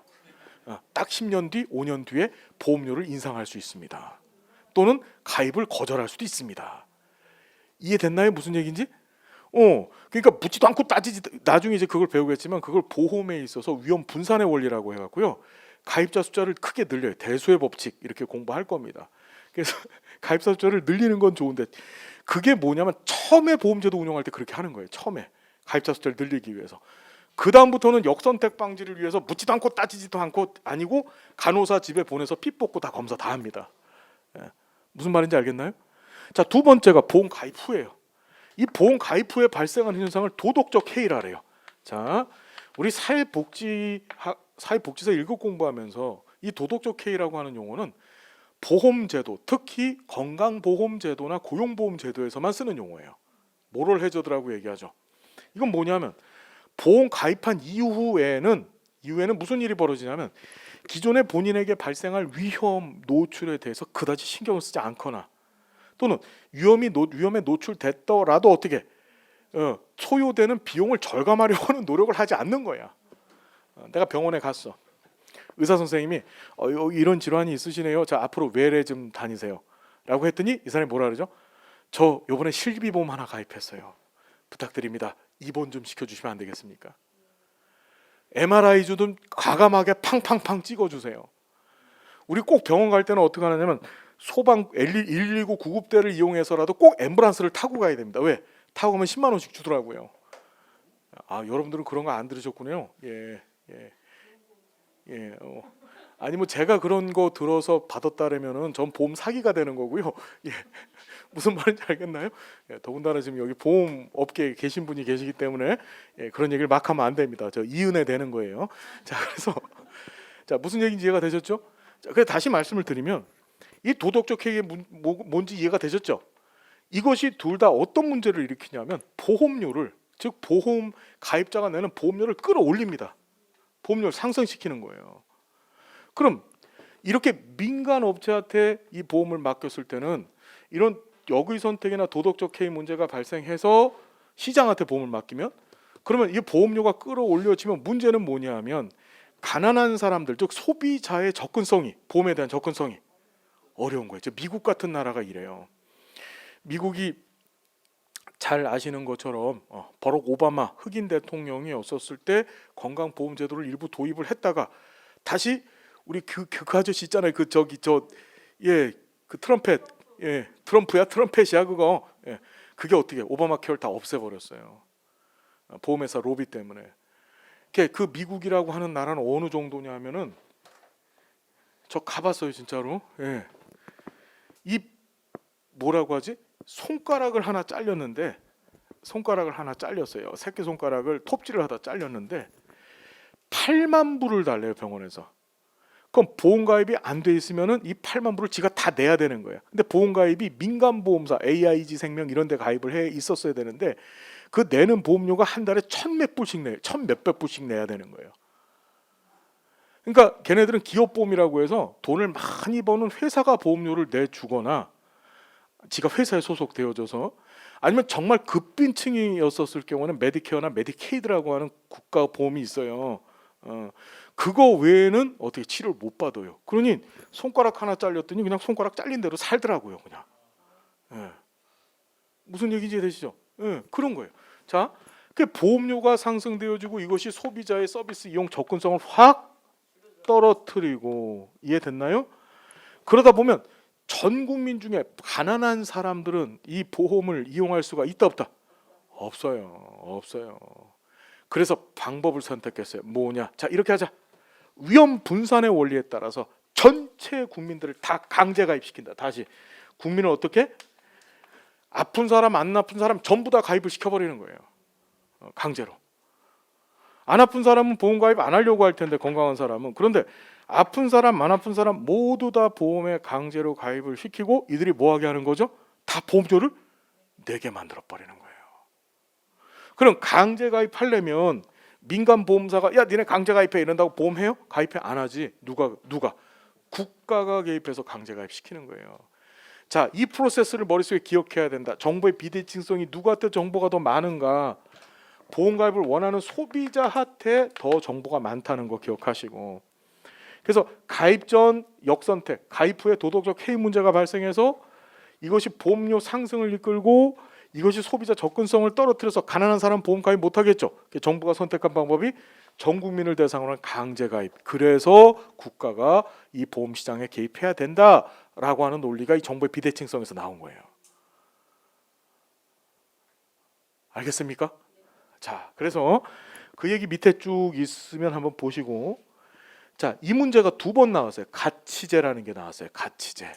딱 10년 뒤, 5년 뒤에 보험료를 인상할 수 있습니다. 또는 가입을 거절할 수도 있습니다. 이해됐나요? 무슨 얘기인지? 그러니까 묻지도 않고 따지지. 나중에 이제 그걸 배우겠지만 그걸 보험에 있어서 위험 분산의 원리라고 해갖고요. 가입자 숫자를 크게 늘려요. 대수의 법칙 이렇게 공부할 겁니다. 그래서 가입자 숫자를 늘리는 건 좋은데 그게 뭐냐면 처음에 보험제도 운영할 때 그렇게 하는 거예요. 처음에 가입자 숫자를 늘리기 위해서. 그 다음부터는 역선택 방지를 위해서 묻지도 않고 따지지도 않고 아니고 간호사 집에 보내서 피 뽑고 다 검사 다 합니다. 무슨 말인지 알겠나요? 자, 두 번째가 보험 가입 후예요. 이 보험 가입 후에 발생하는 현상을 도덕적 해이라래요. 자, 우리 사회복지사 1급 공부하면서 이 도덕적 해이라고 하는 용어는 보험제도, 특히 건강보험제도나 고용보험제도에서만 쓰는 용어예요. 모럴 해저드라고 얘기하죠. 이건 뭐냐면 보험 가입한 이후에는 무슨 일이 벌어지냐면 기존에 본인에게 발생할 위험 노출에 대해서 그다지 신경을 쓰지 않거나 또는 위험에 노출됐더라도 어떻게 소요되는 비용을 절감하려고 하는 노력을 하지 않는 거야. 내가 병원에 갔어. 의사 선생님이 이런 질환이 있으시네요. 자, 앞으로 외래 좀 다니세요. 라고 했더니 이 사람이 뭐라 그러죠? 저 요번에 실비보험 하나 가입했어요. 부탁드립니다. 입원 좀 시켜주시면 안 되겠습니까? MRI 좀 과감하게 팡팡팡 찍어주세요. 우리 꼭 병원 갈 때는 어떻게 하냐면 소방 119 구급대를 이용해서라도 꼭 앰뷸런스를 타고 가야 됩니다. 왜? 타고 가면 10만 원씩 주더라고요. 여러분들은 그런 거 안 들으셨군요. 아니 뭐 제가 그런 거 들어서 받았다라면은 전 보험 사기가 되는 거고요. 무슨 말인지 알겠나요? 더군다나 지금 여기 보험 업계에 계신 분이 계시기 때문에 그런 얘기를 막 하면 안 됩니다. 저 이은혜 되는 거예요. 자, 그래서 자, 무슨 얘기인지 이해가 되셨죠? 자, 그래서 다시 말씀을 드리면 이 도덕적 해이가 뭔지 이해가 되셨죠? 이것이 둘 다 어떤 문제를 일으키냐면 보험료를, 즉 보험 가입자가 내는 보험료를 끌어올립니다. 보험료를 상승시키는 거예요. 그럼 이렇게 민간 업체한테 이 보험을 맡겼을 때는 이런 역의 선택이나 도덕적 해이 문제가 발생해서 시장한테 보험을 맡기면 그러면 이 보험료가 끌어올려지면 문제는 뭐냐면 가난한 사람들, 즉 소비자의 접근성이, 보험에 대한 접근성이 어려운 거예요. 미국 같은 나라가 이래요. 미국이 잘 아시는 것처럼 버럭 오바마 흑인 대통령이었을 때 건강보험제도를 일부 도입을 했다가 다시 우리 그 아저씨 있잖아요. 그 트럼펫, 트럼펫이야 그거. 그게 어떻게 오바마 케어를 다 없애버렸어요. 보험회사 로비 때문에. 그 미국이라고 하는 나라는 어느 정도냐면은 저 가봤어요 진짜로. 이 뭐라고 하지? 손가락을 하나 잘렸는데 새끼 손가락을 톱질을 하다 잘렸는데 8만 불을 달래요 병원에서. 그럼 보험 가입이 안 돼 있으면은 이 8만 불을 지가 다 내야 되는 거예요. 근데 보험 가입이 민간 보험사 AIG 생명 이런 데 가입을 해 있었어야 되는데 그 내는 보험료가 한 달에 천몇 몇백 불씩 내야 되는 거예요. 그러니까 걔네들은 기업보험이라고 해서 돈을 많이 버는 회사가 보험료를 내주거나 지가 회사에 소속되어져서 아니면 정말 급빈층이었었을 경우는 메디케어나 메디케이드라고 하는 국가 보험이 있어요. 그거 외에는 어떻게 치료를 못 받아요. 그러니 손가락 하나 잘렸더니 그냥 손가락 잘린 대로 살더라고요. 그냥. 예. 무슨 얘기인지 이해되시죠? 예, 그런 거예요. 자, 그 보험료가 상승되어지고 이것이 소비자의 서비스 이용 접근성을 확 떨어뜨리고, 이해됐나요? 그러다 보면 전 국민 중에 가난한 사람들은 이 보험을 이용할 수가 있다 없다? 없어요. 그래서 방법을 선택했어요. 뭐냐? 자, 이렇게 하자. 위험 분산의 원리에 따라서 전체 국민들을 다 강제 가입시킨다. 다시 국민을 어떻게? 아픈 사람 안 아픈 사람 전부 다 가입을 시켜버리는 거예요. 강제로. 안 아픈 사람은 보험 가입 안 하려고 할 텐데, 건강한 사람은. 그런데 아픈 사람 안 아픈 사람 모두 다 보험에 강제로 가입을 시키고 이들이 뭐하게 하는 거죠? 다 보험료를 내게 만들어 버리는 거예요. 그럼 강제 가입하려면 민간 보험사가 야 니네 강제 가입해 이런다고 보험해요? 가입해? 안 하지. 누가? 국가가 개입해서 강제 가입시키는 거예요. 자, 이 프로세스를 머릿속에 기억해야 된다. 정보의 비대칭성이 누구한테 정보가 더 많은가? 보험 가입을 원하는 소비자한테 더 정보가 많다는 거 기억하시고, 그래서 가입 전 역선택, 가입 후에 도덕적 해이 문제가 발생해서 이것이 보험료 상승을 이끌고 이것이 소비자 접근성을 떨어뜨려서 가난한 사람 보험 가입 못하겠죠. 정부가 선택한 방법이 전 국민을 대상으로 한 강제 가입. 그래서 국가가 이 보험 시장에 개입해야 된다라고 하는 논리가 이 정보의 비대칭성에서 나온 거예요. 알겠습니까? 자, 그래서 그 얘기 밑에 쭉 있으면 한번 보시고, 자, 이 문제가 두 번 나왔어요. 가치제라는 게 나왔어요. 가치제가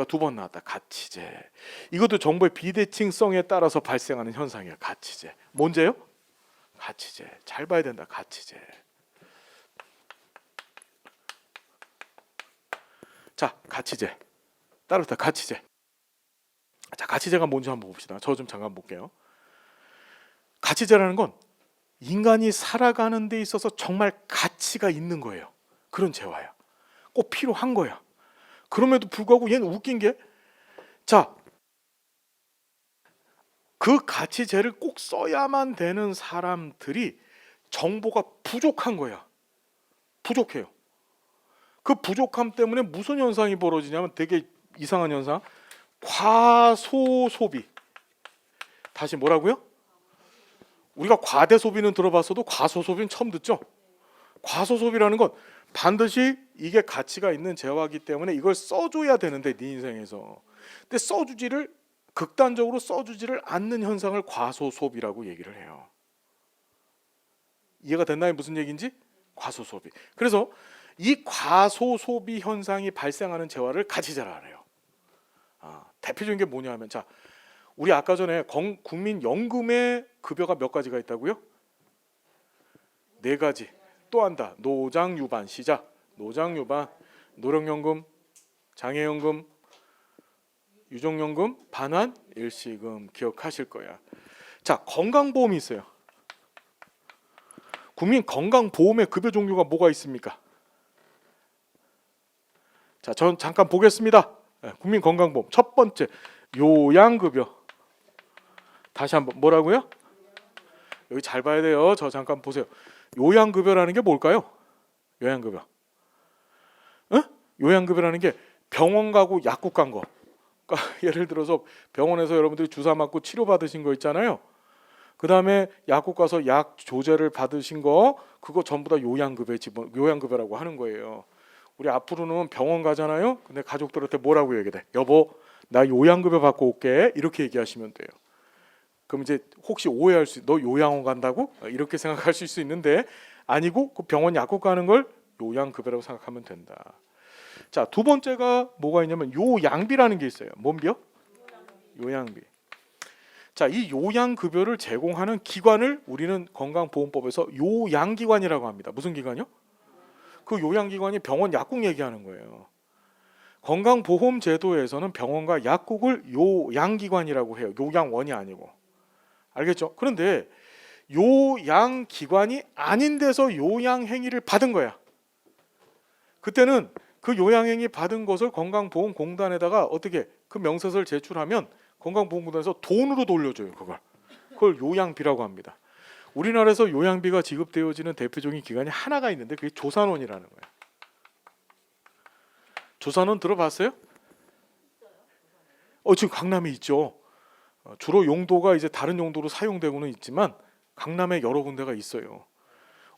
두 번 나왔다. 가치제. 이것도 정보의 비대칭성에 따라서 발생하는 현상이에요. 가치제. 뭔제요? 가치제. 잘 봐야 된다. 가치제. 자, 가치제. 따르다 가치제. 자, 가치제가 뭔지 한번 봅시다. 저 좀 잠깐 볼게요. 가치제라는 건 인간이 살아가는 데 있어서 정말 가치가 있는 거예요. 그런 재화야. 꼭 필요한 거야. 그럼에도 불구하고 얘는 웃긴 게, 자, 그 가치제를 꼭 써야만 되는 사람들이 정보가 부족한 거야. 부족해요. 그 부족함 때문에 무슨 현상이 벌어지냐면 되게 이상한 현상. 과소소비. 다시 뭐라고요? 우리가 과대소비는 들어봤어도 과소소비는 처음 듣죠? 과소소비라는 건 반드시 이게 가치가 있는 재화이기 때문에 이걸 써줘야 되는데 네 인생에서, 근데 극단적으로 써주지를 않는 현상을 과소소비라고 얘기를 해요. 이해가 됐나요? 무슨 얘기인지? 과소소비. 그래서 이 과소소비 현상이 발생하는 재화를 가치재라 그래요. 대표적인 게 뭐냐면, 자, 우리 아까 전에 국민연금의 급여가 몇 가지가 있다고요? 4가지. 또 한다. 노장 유반. 시작. 노장 유반, 노령연금, 장애연금, 유족연금, 반환, 일시금. 기억하실 거야. 자, 건강보험이 있어요. 국민 건강보험의 급여 종류가 뭐가 있습니까? 자, 전 잠깐 보겠습니다. 국민 건강보험 첫 번째 요양급여. 다시 한번 뭐라고요? 여기 잘 봐야 돼요. 저 잠깐 보세요. 요양급여라는 게 뭘까요? 요양급여. 요양급여라는 게 병원 가고 약국 간 거. 그러니까 예를 들어서 병원에서 여러분들이 주사 맞고 치료 받으신 거 있잖아요. 그 다음에 약국 가서 약 조제를 받으신 거, 그거 전부 다 요양급여라고 하는 거예요. 우리 앞으로는 병원 가잖아요. 근데 가족들한테 뭐라고 얘기해? 여보, 나 요양급여 받고 올게. 이렇게 얘기하시면 돼요. 그럼 이제 혹시 오해할 너 요양원 간다고? 이렇게 생각할 수 있는데 아니고, 그 병원 약국 가는 걸 요양급여라고 생각하면 된다. 자, 두 번째가 뭐가 있냐면 요양비라는 게 있어요. 뭔 비요? 요양비. 자, 이 요양급여를 제공하는 기관을 우리는 건강보험법에서 요양기관이라고 합니다. 무슨 기관이요? 그 요양기관이 병원 약국 얘기하는 거예요. 건강보험제도에서는 병원과 약국을 요양기관이라고 해요. 요양원이 아니고. 알겠죠? 그런데 요양기관이 아닌 데서 요양행위를 받은 거야. 그때는 그 요양행위 받은 것을 건강보험공단에다가 어떻게 그 명세서를 제출하면 건강보험공단에서 돈으로 돌려줘요. 그걸 요양비라고 합니다. 우리나라에서 요양비가 지급되어지는 대표적인 기관이 하나가 있는데 그게 조산원이라는 거예요. 조산원 들어봤어요? 지금 강남에 있죠. 주로 용도가 이제 다른 용도로 사용되고는 있지만 강남에 여러 군데가 있어요.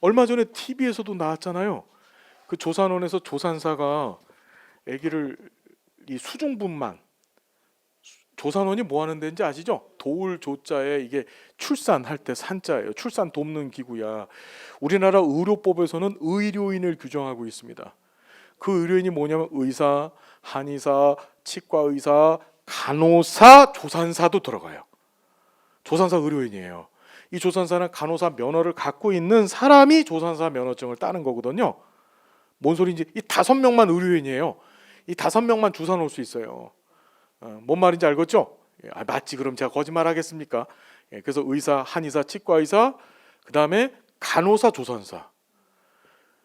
얼마 전에 TV에서도 나왔잖아요. 그 조산원에서 조산사가 아기를 이 수중분만, 조산원이 뭐 하는 데인지 아시죠? 도울 조자에 이게 출산할 때 산자예요. 출산 돕는 기구야. 우리나라 의료법에서는 의료인을 규정하고 있습니다. 그 의료인이 뭐냐면 의사, 한의사, 치과의사, 간호사, 조산사도 들어가요. 조산사 의료인이에요. 이 조산사는 간호사 면허를 갖고 있는 사람이 조산사 면허증을 따는 거거든요. 뭔 소리인지, 이 5명만 의료인이에요. 이 5명만 주사 놓을 수 있어요. 뭔 말인지 알겠죠? 맞지? 그럼 제가 거짓말 하겠습니까? 그래서 의사, 한의사, 치과의사, 그 다음에 간호사, 조산사.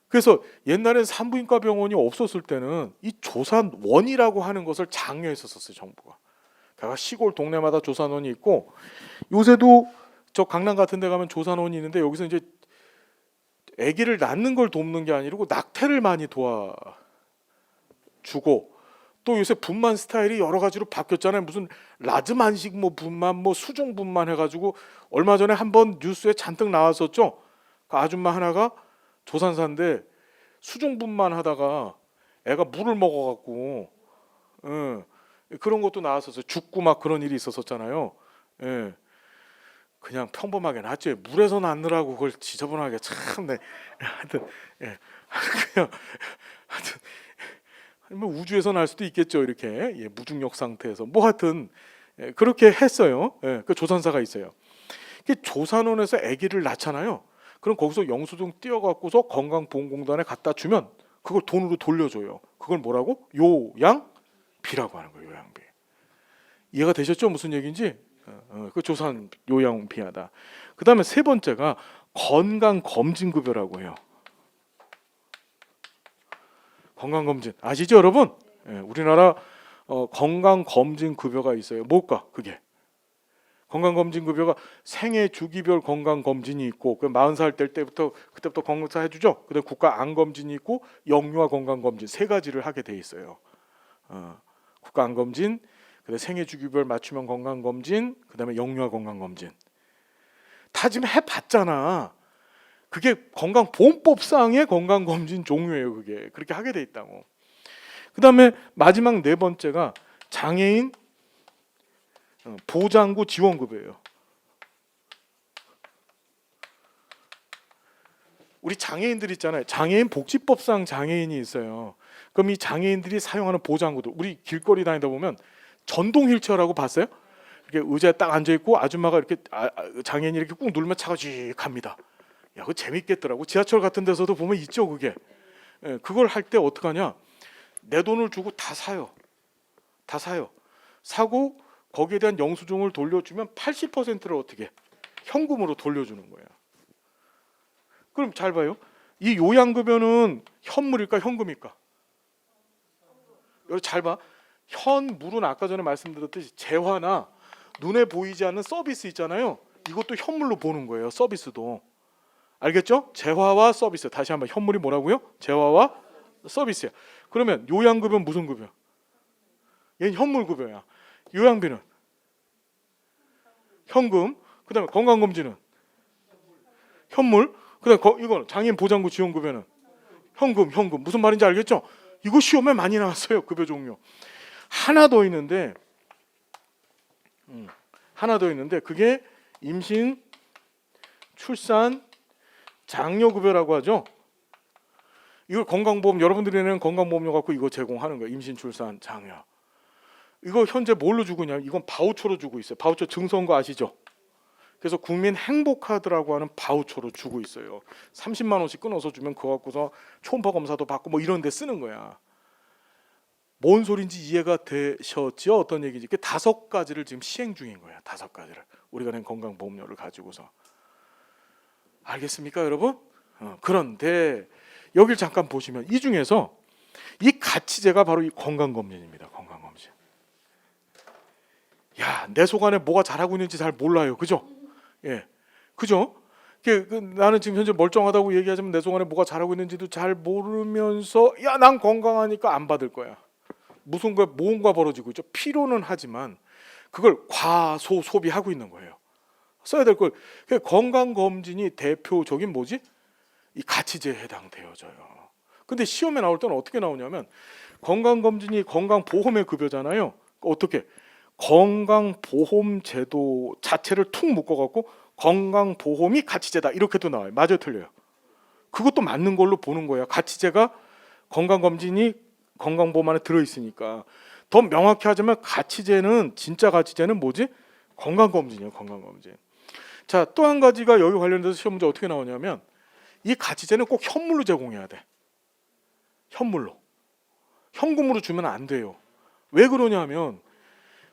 그래서 옛날엔 산부인과 병원이 없었을 때는 이 조산원이라고 하는 것을 장려했었어요, 정부가. 그러니까 시골 동네마다 조산원이 있고, 요새도 저 강남 같은 데 가면 조산원이 있는데, 여기서 이제 아기를 낳는 걸 돕는 게 아니고 낙태를 많이 도와주고, 또 요새 분만 스타일이 여러 가지로 바뀌었잖아요. 무슨 라즈만식 뭐 분만, 뭐 수중 분만 해가지고 얼마 전에 한번 뉴스에 잔뜩 나왔었죠. 그 아줌마 하나가 조산사인데 수중 분만 하다가 애가 물을 먹어갖고, 그런 것도 나왔었어요. 죽고 막 그런 일이 있었었잖아요. 그냥 평범하게 낳죠. 물에서 낳느라고 그걸 지저분하게 참네. 하여튼 그냥 하여튼 뭐 우주에서 날 수도 있겠죠. 이렇게 무중력 상태에서 뭐 하여튼 그렇게 했어요. 그 조산사가 있어요. 조산원에서 아기를 낳잖아요. 그럼 거기서 영수증 띄어갖고서 건강보험공단에 갖다 주면 그걸 돈으로 돌려줘요. 그걸 뭐라고? 요양비라고 하는 거예요. 요양비. 이해가 되셨죠? 무슨 얘기인지? 그 조산 요양비하다. 그 다음에 세 번째가 건강검진급여라고 해요. 건강검진 아시죠, 여러분? 우리나라 건강검진급여가 있어요. 뭘까? 그게 건강검진급여가 생애 주기별 건강검진이 있고, 그 40살 될 때부터 그때부터 건강검사 해주죠. 그다음 국가암검진이 있고 영유아 건강검진 세 가지를 하게 돼 있어요. 국가암검진, 그다음 생애 주기별 맞춤형 건강검진, 그다음에 영유아 건강검진. 다 지금 해봤잖아. 그게 건강보험법상의 건강검진 종류예요. 그게 그렇게 하게 돼 있다고. 그다음에 마지막 네 번째가 장애인 보장구 지원급여예요. 우리 장애인들 있잖아요. 장애인 복지법상 장애인이 있어요. 그럼 이 장애인들이 사용하는 보장구들, 우리 길거리 다니다 보면 전동 휠체어라고 봤어요? 이렇게 의자에 딱 앉아 있고 아줌마가 이렇게 장애인이 이렇게 꾹 누르면 차가 쥐 갑니다. 야, 그거 재밌겠더라고. 지하철 같은 데서도 보면 있죠, 그게. 그걸 할 때 어떡하냐? 내 돈을 주고 다 사요. 다 사요. 사고 거기에 대한 영수증을 돌려주면 80%를 어떻게 현금으로 돌려주는 거야. 그럼 잘 봐요. 이 요양급여는 현물일까 현금일까? 여기 잘 봐. 현물은 아까 전에 말씀드렸듯이 재화나 눈에 보이지 않는 서비스 있잖아요. 이것도 현물로 보는 거예요. 서비스도. 알겠죠? 재화와 서비스. 다시 한번 현물이 뭐라고요? 재화와 서비스야. 그러면 요양급여는 무슨 급여? 얘는 현물급여야. 요양비는 현금. 그다음에 건강검진은 현물. 그다음에 이거는 장애인 보장구 지원급여는 현금. 무슨 말인지 알겠죠? 이거 시험에 많이 나왔어요. 급여 종류. 하나 더 있는데 그게 임신, 출산, 장려급여라고 하죠. 이걸 건강보험, 여러분들이 내는 건강보험료 갖고 이거 제공하는 거예요. 임신, 출산, 장려. 이거 현재 뭘로 주고 있냐? 이건 바우처로 주고 있어요. 바우처 증서인 거 아시죠? 그래서 국민 행복카드라고 하는 바우처로 주고 있어요. 30만 원씩 끊어서 주면 그거 갖고서 초음파 검사도 받고 뭐 이런 데 쓰는 거야. 뭔 소린지 이해가 되셨죠? 어떤 얘기인지. 그 5가지를 지금 시행 중인 거야. 5가지를. 우리가 낸 건강보험료를 가지고서. 알겠습니까, 여러분? 그런데 여길 잠깐 보시면 이 중에서 이 가치제가 바로 이 건강검진입니다. 건강검진. 야, 내 속 안에 뭐가 자라고 있는지 잘 몰라요. 그죠? 예. 그죠? 나는 지금 현재 멀쩡하다고 얘기하지만 내 속안에 뭐가 자라고 있는지도 잘 모르면서 야, 난 건강하니까 안 받을 거야. 무슨 거 뭔가 벌어지고 있죠. 필요는 하지만 그걸 과소 소비하고 있는 거예요. 써야 될 걸. 건강 검진이 대표적인 뭐지? 이 가치제에 해당되어져요. 근데 시험에 나올 때는 어떻게 나오냐면 건강 검진이 건강보험의 급여잖아요. 어떻게? 건강보험제도 자체를 툭 묶어갖고 건강보험이 가치제다 이렇게도 나와요. 맞아요, 틀려요? 그것도 맞는 걸로 보는 거야. 가치제가 건강검진이 건강보험 안에 들어있으니까. 더 명확히 하자면 가치제는 진짜 가치제는 뭐지? 건강검진이에요. 건강검진. 자, 또 한 가지가 여기 관련돼서 시험 문제 어떻게 나오냐면 이 가치제는 꼭 현물로 제공해야 돼. 현물로. 현금으로 주면 안 돼요. 왜 그러냐면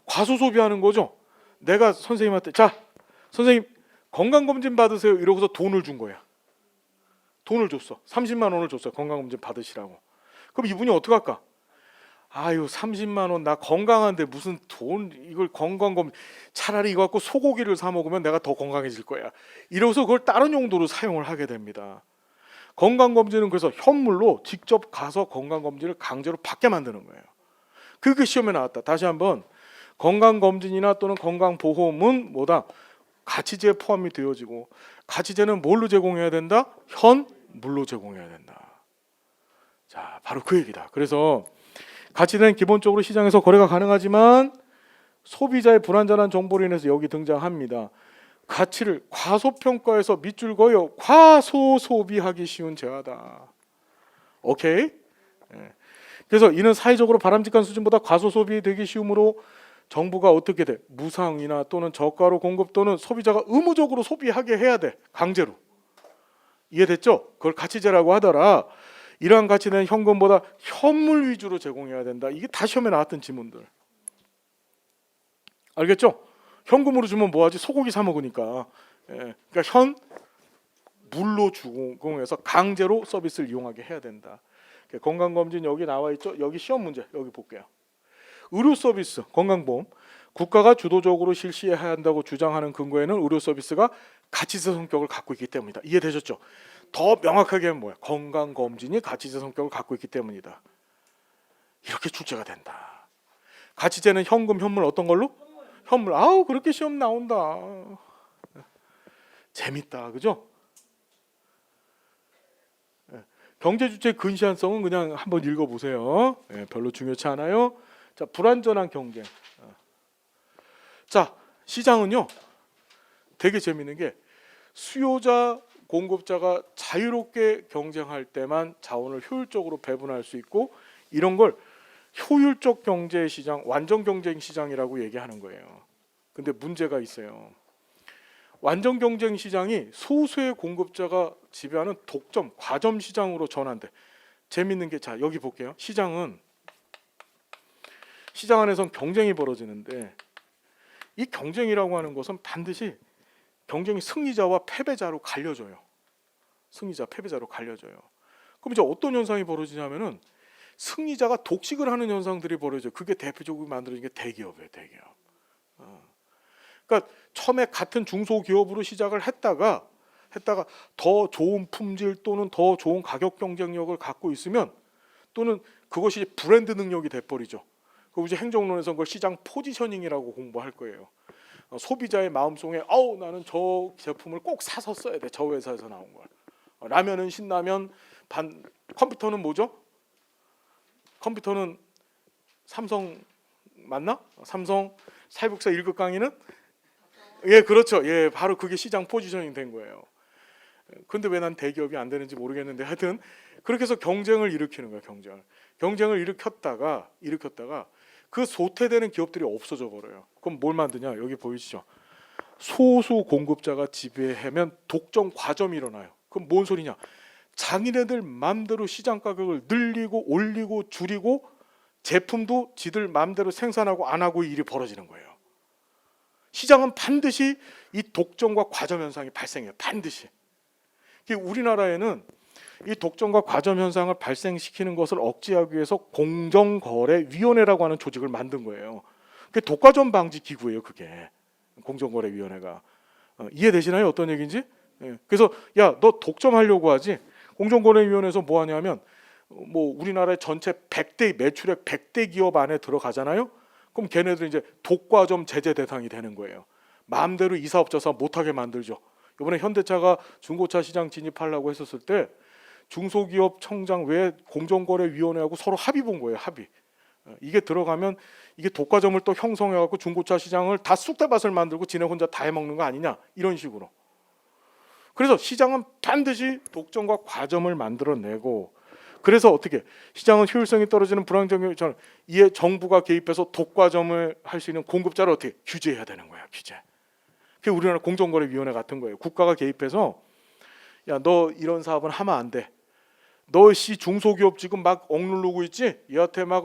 과소소비하는 거죠. 내가 선생님한테 자, 선생님 건강검진 받으세요 이러고서 돈을 준 거야. 돈을 줬어. 30만 원을 줬어. 건강검진 받으시라고. 그럼 이분이 어떻게 할까? 아유, 30만 원 나 건강한데 무슨 돈 이걸 건강검진, 차라리 이거 갖고 소고기를 사 먹으면 내가 더 건강해질 거야. 이러고서 그걸 다른 용도로 사용을 하게 됩니다. 건강검진은 그래서 현물로 직접 가서 건강검진을 강제로 받게 만드는 거예요. 그게 시험에 나왔다. 다시 한번 건강검진이나 또는 건강보험은 뭐다? 가치제에 포함이 되어지고 가치제는 뭘로 제공해야 된다? 현물로 제공해야 된다. 자, 바로 그 얘기다. 그래서 가치제는 기본적으로 시장에서 거래가 가능하지만 소비자의 불완전한 정보로 인해서 여기 등장합니다. 가치를 과소평가해서 밑줄 그어 과소소비하기 쉬운 재화다. 오케이? 그래서 이는 사회적으로 바람직한 수준보다 과소소비되기 쉬우므로 정부가 어떻게 돼? 무상이나 또는 저가로 공급 또는 소비자가 의무적으로 소비하게 해야 돼. 강제로. 이해됐죠? 그걸 가치제라고 하더라. 이러한 가치는 현금보다 현물 위주로 제공해야 된다. 이게 다 시험에 나왔던 지문들. 알겠죠? 현금으로 주면 뭐하지? 소고기 사 먹으니까. 그러니까 현물로 제공해서 강제로 서비스를 이용하게 해야 된다. 건강검진 여기 나와 있죠? 여기 시험 문제 여기 볼게요. 의료 서비스, 건강보험. 국가가 주도적으로 실시해야 한다고 주장하는 근거에는 의료 서비스가 가치제 성격을 갖고 있기 때문이다. 이해되셨죠? 더 명확하게 하면 뭐야? 건강검진이 가치제 성격을 갖고 있기 때문이다. 이렇게 출제가 된다. 가치제는 현금, 현물 어떤 걸로? 현물. 아우, 그렇게 시험 나온다. 재밌다, 그죠? 경제주체의 근시안성은 그냥 한번 읽어보세요. 별로 중요치 않아요. 자, 불완전한 경쟁. 자, 시장은요 되게 재밌는 게 수요자, 공급자가 자유롭게 경쟁할 때만 자원을 효율적으로 배분할 수 있고 이런 걸 효율적 경제 시장, 완전 경쟁 시장이라고 얘기하는 거예요. 근데 문제가 있어요. 완전 경쟁 시장이 소수의 공급자가 지배하는 독점, 과점 시장으로 전환돼. 재밌는 게 자, 여기 볼게요. 시장 안에선 경쟁이 벌어지는데 이 경쟁이라고 하는 것은 반드시 경쟁이 승리자와 패배자로 갈려져요. 승리자, 패배자로 갈려져요. 그럼 이제 어떤 현상이 벌어지냐면은 승리자가 독식을 하는 현상들이 벌어져요. 그게 대표적으로 만들어진 게 대기업이에요. 대기업. 그러니까 처음에 같은 중소기업으로 시작을 했다가 더 좋은 품질 또는 더 좋은 가격 경쟁력을 갖고 있으면 또는 그것이 브랜드 능력이 돼버리죠. 그리고 이제 행정론에서 그걸 시장 포지셔닝이라고 공부할 거예요. 소비자의 마음속에 나는 저 제품을 꼭 사서 써야 돼. 저 회사에서 나온 걸. 라면은 신라면, 컴퓨터는 뭐죠? 컴퓨터는 삼성 맞나? 삼성 사회복사 1급 강의는? 예, 그렇죠. 예, 바로 그게 시장 포지셔닝 된 거예요. 근데 왜 난 대기업이 안 되는지 모르겠는데 하여튼 그렇게 해서 경쟁을 일으키는 거예요. 경쟁을 일으켰다가 그 소태되는 기업들이 없어져 버려요. 그럼 뭘 만드냐? 여기 보이시죠? 소수 공급자가 지배하면 독점 과점이 일어나요. 그럼 뭔 소리냐? 자기네들 맘대로 시장 가격을 늘리고 올리고 줄이고 제품도 지들 맘대로 생산하고 안 하고 일이 벌어지는 거예요. 시장은 반드시 이 독점과 과점 현상이 발생해요. 반드시. 우리나라에는 이 독점과 과점 현상을 발생시키는 것을 억제하기 위해서 공정거래위원회라고 하는 조직을 만든 거예요. 그게 독과점 방지 기구예요. 그게 공정거래위원회가. 이해되시나요? 어떤 얘기인지? 예. 그래서 야, 너 독점하려고 하지? 공정거래위원회에서 뭐 하냐면 뭐 우리나라의 전체 100대 매출액 100대 기업 안에 들어가잖아요. 그럼 걔네들 이제 독과점 제재 대상이 되는 거예요. 마음대로 이사업자사 못하게 만들죠. 이번에 현대차가 중고차 시장 진입하려고 했었을 때 중소기업 청장 외에 공정거래위원회하고 서로 합의 본 거예요. 합의. 이게 들어가면 이게 독과점을 또 형성해갖고 중고차 시장을 다 쑥대밭을 만들고 지네 혼자 다 해먹는 거 아니냐 이런 식으로. 그래서 시장은 반드시 독점과 과점을 만들어내고, 그래서 어떻게 시장은 효율성이 떨어지는 불안정한 이에 정부가 개입해서 독과점을 할 수 있는 공급자를 어떻게 규제해야 되는 거야. 규제. 그게 우리나라 공정거래위원회 같은 거예요. 국가가 개입해서 야, 너 이런 사업은 하면 안 돼. 너 중소기업 지금 막 억누르고 있지? 얘한테 막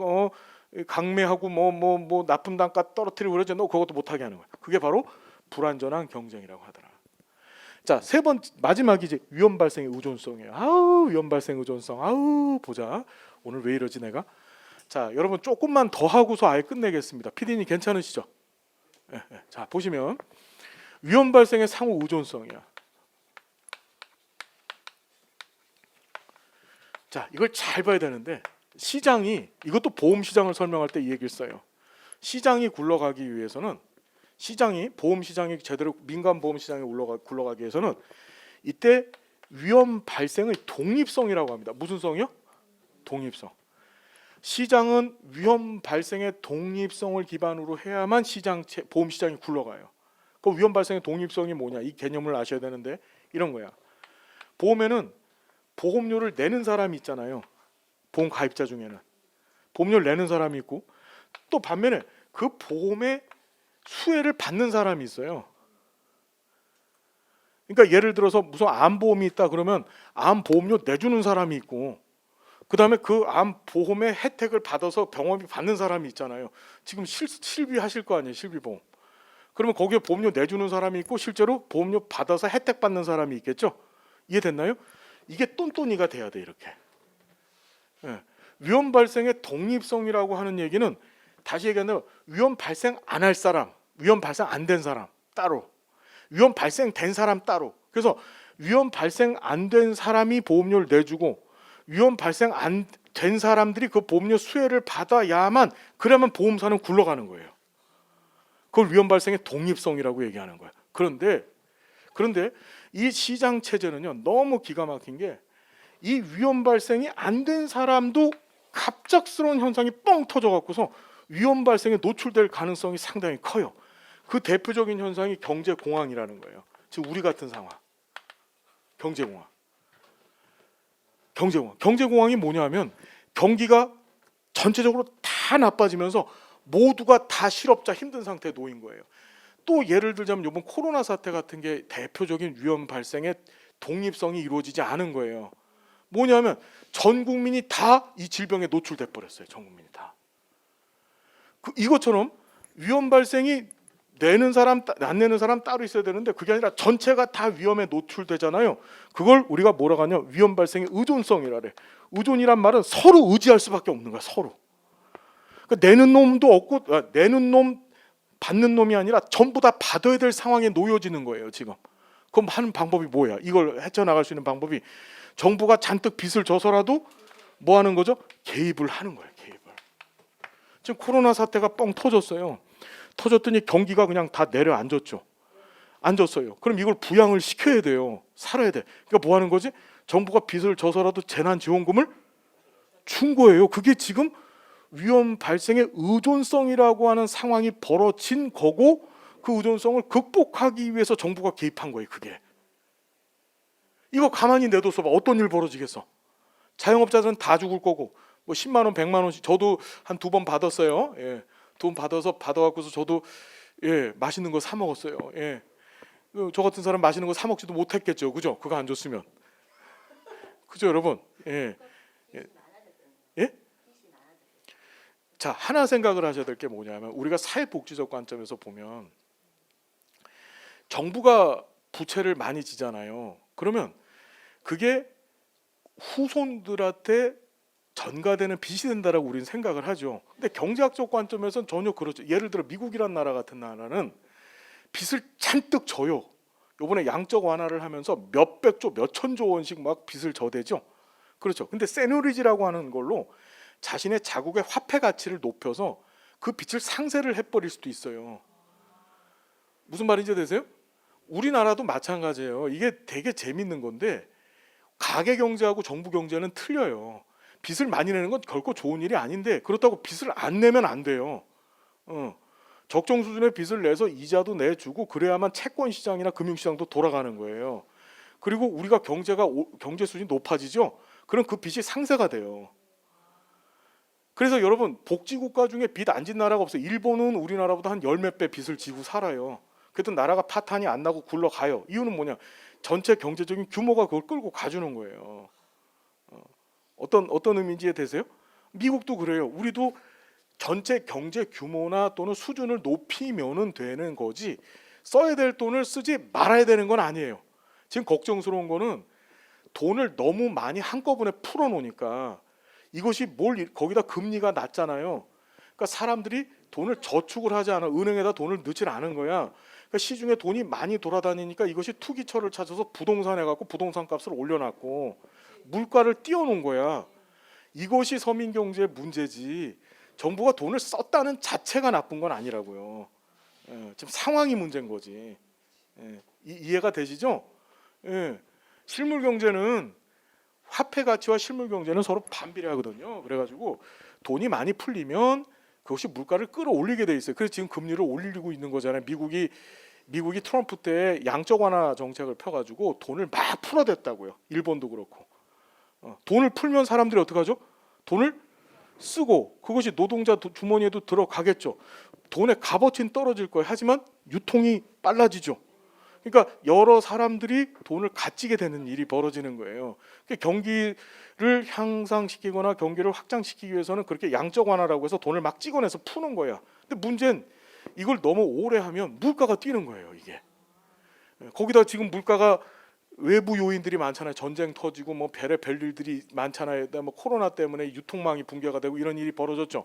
강매하고 뭐 납품 단가 떨어뜨리고 그러지. 너 그것도 못하게 하는 거야. 그게 바로 불안전한 경쟁이라고 하더라. 자, 세 번 마지막이지. 위험 발생의 의존성이에요. 아우, 위험 발생 의존성. 아우, 보자. 오늘 왜 이러지 내가? 자, 여러분 조금만 더 하고서 아예 끝내겠습니다. PD님 괜찮으시죠? 예, 예. 자, 보시면 위험 발생의 상호 의존성이야. 자, 이걸 잘 봐야 되는데 시장이, 이것도 보험 시장을 설명할 때 이 얘기를 써요. 시장이 굴러가기 위해서는, 시장이 보험 시장이 제대로 민간 보험 시장이 굴러가기 위해서는 이때 위험 발생의 독립성이라고 합니다. 무슨 성이요? 독립성. 시장은 위험 발생의 독립성을 기반으로 해야만 보험 시장이 굴러가요. 그 위험 발생의 독립성이 뭐냐? 이 개념을 아셔야 되는데 이런 거야. 보험에는 보험료를 내는 사람이 있잖아요. 보험 가입자 중에는 보험료를 내는 사람이 있고, 또 반면에 그 보험의 수혜를 받는 사람이 있어요. 그러니까 예를 들어서 무슨 암보험이 있다 그러면 암보험료 내주는 사람이 있고, 그 다음에 그 암보험의 혜택을 받아서 병원비 받는 사람이 있잖아요. 지금 실비하실 거 아니에요. 실비보험. 그러면 거기에 보험료 내주는 사람이 있고 실제로 보험료 받아서 혜택 받는 사람이 있겠죠. 이해됐나요? 이게 똔똔이가 돼야 돼. 이렇게. 예. 위험 발생의 독립성이라고 하는 얘기는, 다시 얘기하면 위험 발생 안 할 사람, 위험 발생 안 된 사람 따로, 위험 발생된 사람 따로. 그래서 위험 발생 안 된 사람이 보험료를 내주고 위험 발생 안 된 사람들이 그 보험료 수혜를 받아야만, 그러면 보험사는 굴러가는 거예요. 그걸 위험 발생의 독립성이라고 얘기하는 거예요. 그런데 이 시장 체제는요, 너무 기가 막힌 게, 이 위험 발생이 안 된 사람도 갑작스러운 현상이 뻥 터져 갖고서 위험 발생에 노출될 가능성이 상당히 커요. 그 대표적인 현상이 경제공황이라는 거예요. 지금 우리 같은 상황. 경제공황. 경제공황이 뭐냐면 경기가 전체적으로 다 나빠지면서 모두가 다 실업자 힘든 상태에 놓인 거예요. 또 예를 들자면 이번 코로나 사태 같은 게 대표적인 위험 발생의 독립성이 이루어지지 않은 거예요. 뭐냐면 전 국민이 다 이 질병에 노출돼 버렸어요. 전 국민이 다. 이것처럼 위험 발생이 내는 사람, 안 내는 사람 따로 있어야 되는데 그게 아니라 전체가 다 위험에 노출되잖아요. 그걸 우리가 뭐라고 하냐? 위험 발생의 의존성이라래. 의존이란 말은 서로 의지할 수밖에 없는 거야. 서로. 그러니까 내는 놈도 없고, 내는 놈 받는 놈이 아니라 전부 다 받아야 될 상황에 놓여지는 거예요. 지금. 그럼 하는 방법이 뭐야? 이걸 헤쳐나갈 수 있는 방법이, 정부가 잔뜩 빚을 져서라도 뭐 하는 거죠? 개입을 하는 거예요. 개입을. 지금 코로나 사태가 뻥 터졌어요. 터졌더니 경기가 그냥 다 내려앉았죠. 앉았어요. 그럼 이걸 부양을 시켜야 돼요. 살아야 돼. 그러니까 뭐 하는 거지? 정부가 빚을 져서라도 재난지원금을 준 거예요. 그게 지금 위험 발생의 의존성이라고 하는 상황이 벌어진 거고, 그 의존성을 극복하기 위해서 정부가 개입한 거예요. 그게. 이거 가만히 내둬서 봐. 어떤 일 벌어지겠어? 자영업자들은 다 죽을 거고, 뭐 10만 원, 100만 원씩 저도 한 2번 받았어요. 예. 돈 받아갖고서 저도 맛있는 거 사 먹었어요. 예. 저 같은 사람 맛있는 거 사 먹지도 못했겠죠. 그죠? 그거 안 줬으면. 그죠, 여러분? 예. 예. 예? 자, 하나 생각을 하셔야 될 게 뭐냐면, 우리가 사회복지적 관점에서 보면 정부가 부채를 많이 지잖아요. 그러면 그게 후손들한테 전가되는 빚이 된다라고 우리는 생각을 하죠. 근데 경제학적 관점에서는 전혀 그렇죠. 예를 들어 미국이란 나라 같은 나라는 빚을 잔뜩 져요. 요번에 양적 완화를 하면서 몇백조, 몇천조 원씩 막 빚을 져대죠. 그렇죠. 근데 세뇨리지라고 하는 걸로 자신의 자국의 화폐 가치를 높여서 그 빚을 상쇄를 해버릴 수도 있어요. 무슨 말인지 되세요? 우리나라도 마찬가지예요. 이게 되게 재밌는 건데 가계 경제하고 정부 경제는 틀려요. 빚을 많이 내는 건 결코 좋은 일이 아닌데 그렇다고 빚을 안 내면 안 돼요. 적정 수준의 빚을 내서 이자도 내주고 그래야만 채권 시장이나 금융 시장도 돌아가는 거예요. 그리고 우리가 경제 수준이 높아지죠. 그럼 그 빚이 상쇄가 돼요. 그래서 여러분 복지국가 중에 빚 안 진 나라가 없어요. 일본은 우리나라보다 한 열 몇 배 빚을 지고 살아요. 그래도 나라가 파탄이 안 나고 굴러가요. 이유는 뭐냐? 전체 경제적인 규모가 그걸 끌고 가주는 거예요. 어떤 의미인지 이해되세요? 미국도 그래요. 우리도 전체 경제 규모나 또는 수준을 높이면은 되는 거지 써야 될 돈을 쓰지 말아야 되는 건 아니에요. 지금 걱정스러운 거는 돈을 너무 많이 한꺼번에 풀어놓으니까 이것이 거기다 금리가 낮잖아요. 그러니까 사람들이 돈을 저축을 하지 않아 은행에다 돈을 넣질 않은 거야. 그러니까 시중에 돈이 많이 돌아다니니까 이것이 투기처를 찾아서 부동산에 갖고 부동산 값을 올려놨고 물가를 띄워놓은 거야. 이것이 서민 경제의 문제지. 정부가 돈을 썼다는 자체가 나쁜 건 아니라고요. 지금 상황이 문제인 거지. 이해가 되시죠? 실물 경제는 화폐 가치와 실물 경제는 서로 반비례하거든요. 그래가지고 돈이 많이 풀리면 그것이 물가를 끌어올리게 돼 있어요. 그래서 지금 금리를 올리고 있는 거잖아요. 미국이 트럼프 때 양적 완화 정책을 펴가지고 돈을 막 풀어댔다고요. 일본도 그렇고. 돈을 풀면 사람들이 어떻게 하죠? 돈을 쓰고 그것이 노동자 주머니에도 들어가겠죠. 돈의 값어치는 떨어질 거예요. 하지만 유통이 빨라지죠. 그러니까 여러 사람들이 돈을 가지게 되는 일이 벌어지는 거예요. 경기를 향상시키거나 경기를 확장시키기 위해서는 그렇게 양적 완화라고 해서 돈을 막 찍어내서 푸는 거야. 근데 문제는 이걸 너무 오래 하면 물가가 뛰는 거예요. 이게 거기다 지금 물가가 외부 요인들이 많잖아요. 전쟁 터지고 뭐 별일들이 많잖아요. 뭐 코로나 때문에 유통망이 붕괴가 되고 이런 일이 벌어졌죠.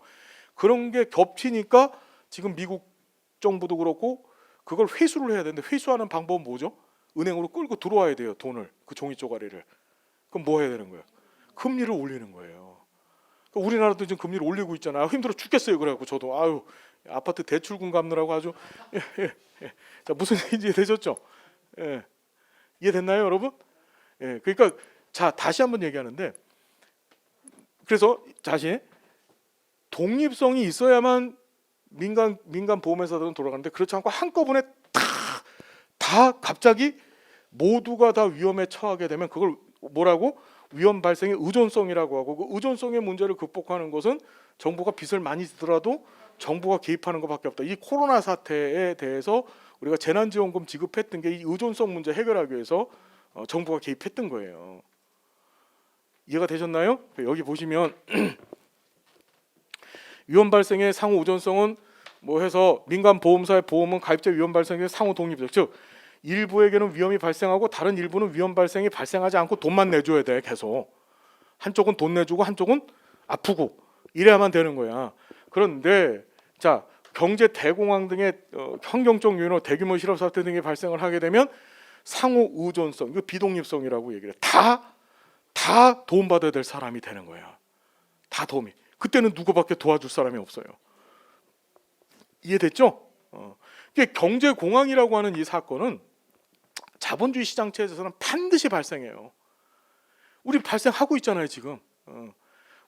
그런 게 겹치니까 지금 미국 정부도 그렇고 그걸 회수를 해야 되는데 회수하는 방법은 뭐죠? 은행으로 끌고 들어와야 돼요. 돈을 그 종이 쪼가리를. 그럼 뭐 해야 되는 거예요? 금리를 올리는 거예요. 그러니까 우리나라도 지금 금리를 올리고 있잖아요. 힘들어 죽겠어요. 그래갖고 저도 아파트 대출금 갚느라고 아주 자 무슨 얘기인지 되셨죠? 이해됐나요, 여러분? 그러니까 자 다시 한번 얘기하는데 그래서 자신의 독립성이 있어야만 민간 보험회사들은 돌아가는데 그렇지 않고 한꺼번에 다 갑자기 모두가 다 위험에 처하게 되면 그걸 뭐라고? 위험 발생의 의존성이라고 하고 그 의존성의 문제를 극복하는 것은 정부가 빚을 많이 지더라도 정부가 개입하는 것밖에 없다. 이 코로나 사태에 대해서 우리가 재난지원금 지급했던 게 이 의존성 문제 해결하기 위해서 정부가 개입했던 거예요. 이해가 되셨나요? 여기 보시면 위험 발생의 상호 의존성은 뭐 해서 민간 보험사의 보험은 가입자 위험 발생의 상호 독립적, 즉 일부에게는 위험이 발생하고 다른 일부는 위험 발생이 발생하지 않고 돈만 내줘야 돼. 계속 한쪽은 돈 내주고 한쪽은 아프고 이래야만 되는 거야. 그런데 자 경제 대공황 등의 환경적 요인으로 대규모 실업 사태 등이 발생을 하게 되면 상호 의존성, 이거 비독립성이라고 얘기를 해. 다 도움받아야 될 사람이 되는 거야. 다 도움이. 그때는 누구밖에 도와줄 사람이 없어요. 이해됐죠? 이게 경제 공황이라고 하는 이 사건은 자본주의 시장체에서는 반드시 발생해요. 우리 발생하고 있잖아요 지금.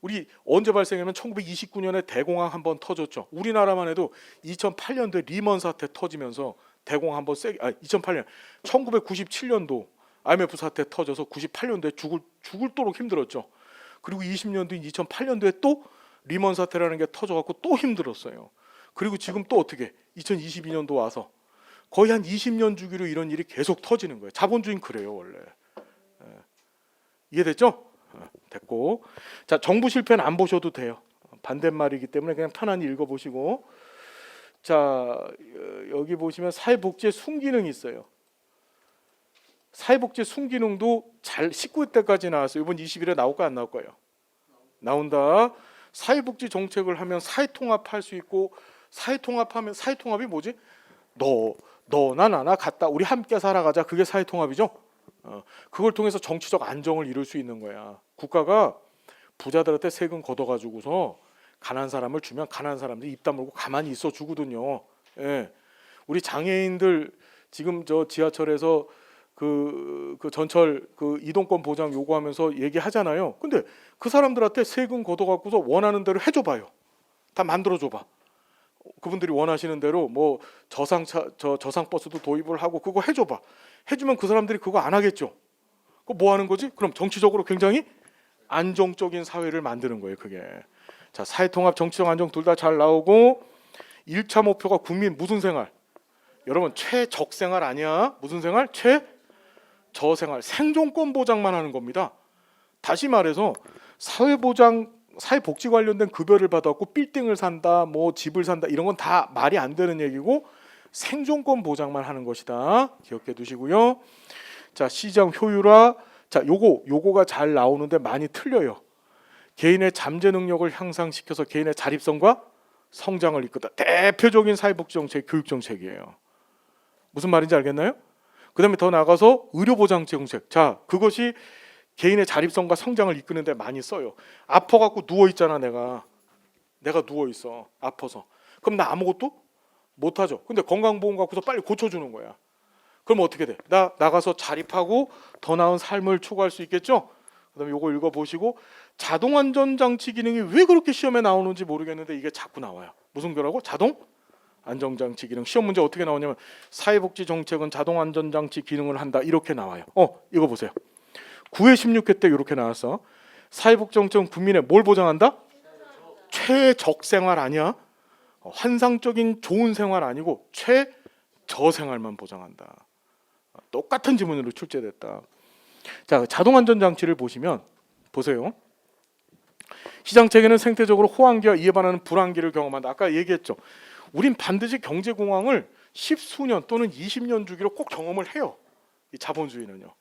우리 언제 발생하면 1929년에 대공황 한번 터졌죠. 우리나라만 해도 2008년도에 리먼 사태 터지면서 대공황 한번 세게 2008년 1997년도 IMF 사태 터져서 98년도에 죽을 도록 힘들었죠. 그리고 20년도인 2008년도에 또 리먼 사태라는 게 터져갖고 또 힘들었어요. 그리고 지금 또 어떻게 2022년도 와서 거의 한 20년 주기로 이런 일이 계속 터지는 거예요. 자본주의는 그래요 원래. 이해됐죠? 됐고 자 정부 실패는 안 보셔도 돼요. 반대말이기 때문에 그냥 편안히 읽어보시고 자 여기 보시면 사회복지의 순기능이 있어요. 사회복지 순기능도 잘 19회 때까지 나왔어요. 이번 20일에 나올까 안 나올까요? 나온다. 사회복지 정책을 하면 사회통합할 수 있고 사회통합하면 사회통합이 뭐지? 너 너나 나나 같다. 우리 함께 살아가자. 그게 사회통합이죠. 그걸 통해서 정치적 안정을 이룰 수 있는 거야. 국가가 부자들한테 세금 걷어가지고서 가난한 사람을 주면 가난한 사람들이 입 다물고 가만히 있어 주거든요. 예. 우리 장애인들 지금 저 지하철에서 그 전철 그 이동권 보장 요구하면서 얘기하잖아요. 근데 그 사람들한테 세금 걷어갖고서 원하는 대로 해줘봐요. 다 만들어줘봐. 그분들이 원하시는 대로 뭐 저상 버스도 도입을 하고 그거 해줘봐. 해주면 그 사람들이 그거 안 하겠죠. 그거 뭐 하는 거지? 그럼 정치적으로 굉장히 안정적인 사회를 만드는 거예요. 그게. 자, 사회통합, 정치적 안정 둘 다 잘 나오고 1차 목표가 국민 무슨 생활? 여러분 최적생활 아니야. 무슨 생활? 최저생활. 생존권 보장만 하는 겁니다. 다시 말해서 사회복지 관련된 급여를 받았고 빌딩을 산다, 뭐 집을 산다 이런 건 다 말이 안 되는 얘기고 생존권 보장만 하는 것이다. 기억해 두시고요. 자, 시장 효율화. 자, 요거가 잘 나오는데 많이 틀려요. 개인의 잠재 능력을 향상시켜서 개인의 자립성과 성장을 이끌다. 대표적인 사회복지 정책, 교육 정책이에요. 무슨 말인지 알겠나요? 그다음에 더 나가서 의료보장 정책. 자, 그것이 개인의 자립성과 성장을 이끄는데 많이 써요. 아파갖고 누워 있잖아, 내가 누워 있어, 아파서. 그럼 나 아무것도 못하죠. 근데 건강보험 갖고서 빨리 고쳐주는 거야. 그럼 어떻게 돼? 나 나가서 자립하고 더 나은 삶을 추구할 수 있겠죠? 그다음에 요거 읽어보시고 자동 안전장치 기능이 왜 그렇게 시험에 나오는지 모르겠는데 이게 자꾸 나와요. 무슨 거라고? 자동 안전장치 기능. 시험 문제 어떻게 나오냐면 사회복지 정책은 자동 안전장치 기능을 한다 이렇게 나와요. 이거 보세요. 9회 16회 때 이렇게 나왔어. 사회복지 정책은 국민의 뭘 보장한다? 최적생활 아니야. 환상적인 좋은 생활 아니고 최저생활만 보장한다. 똑같은 지문으로 출제됐다. 자, 자동 안전장치를 보시면 보세요. 시장체계는 생태적으로 호황기와 이에 반하는 불황기를 경험한다. 아까 얘기했죠. 우린 반드시 경제공황을 10수년 또는 20년 주기로 꼭 경험을 해요. 이 자본주의는요.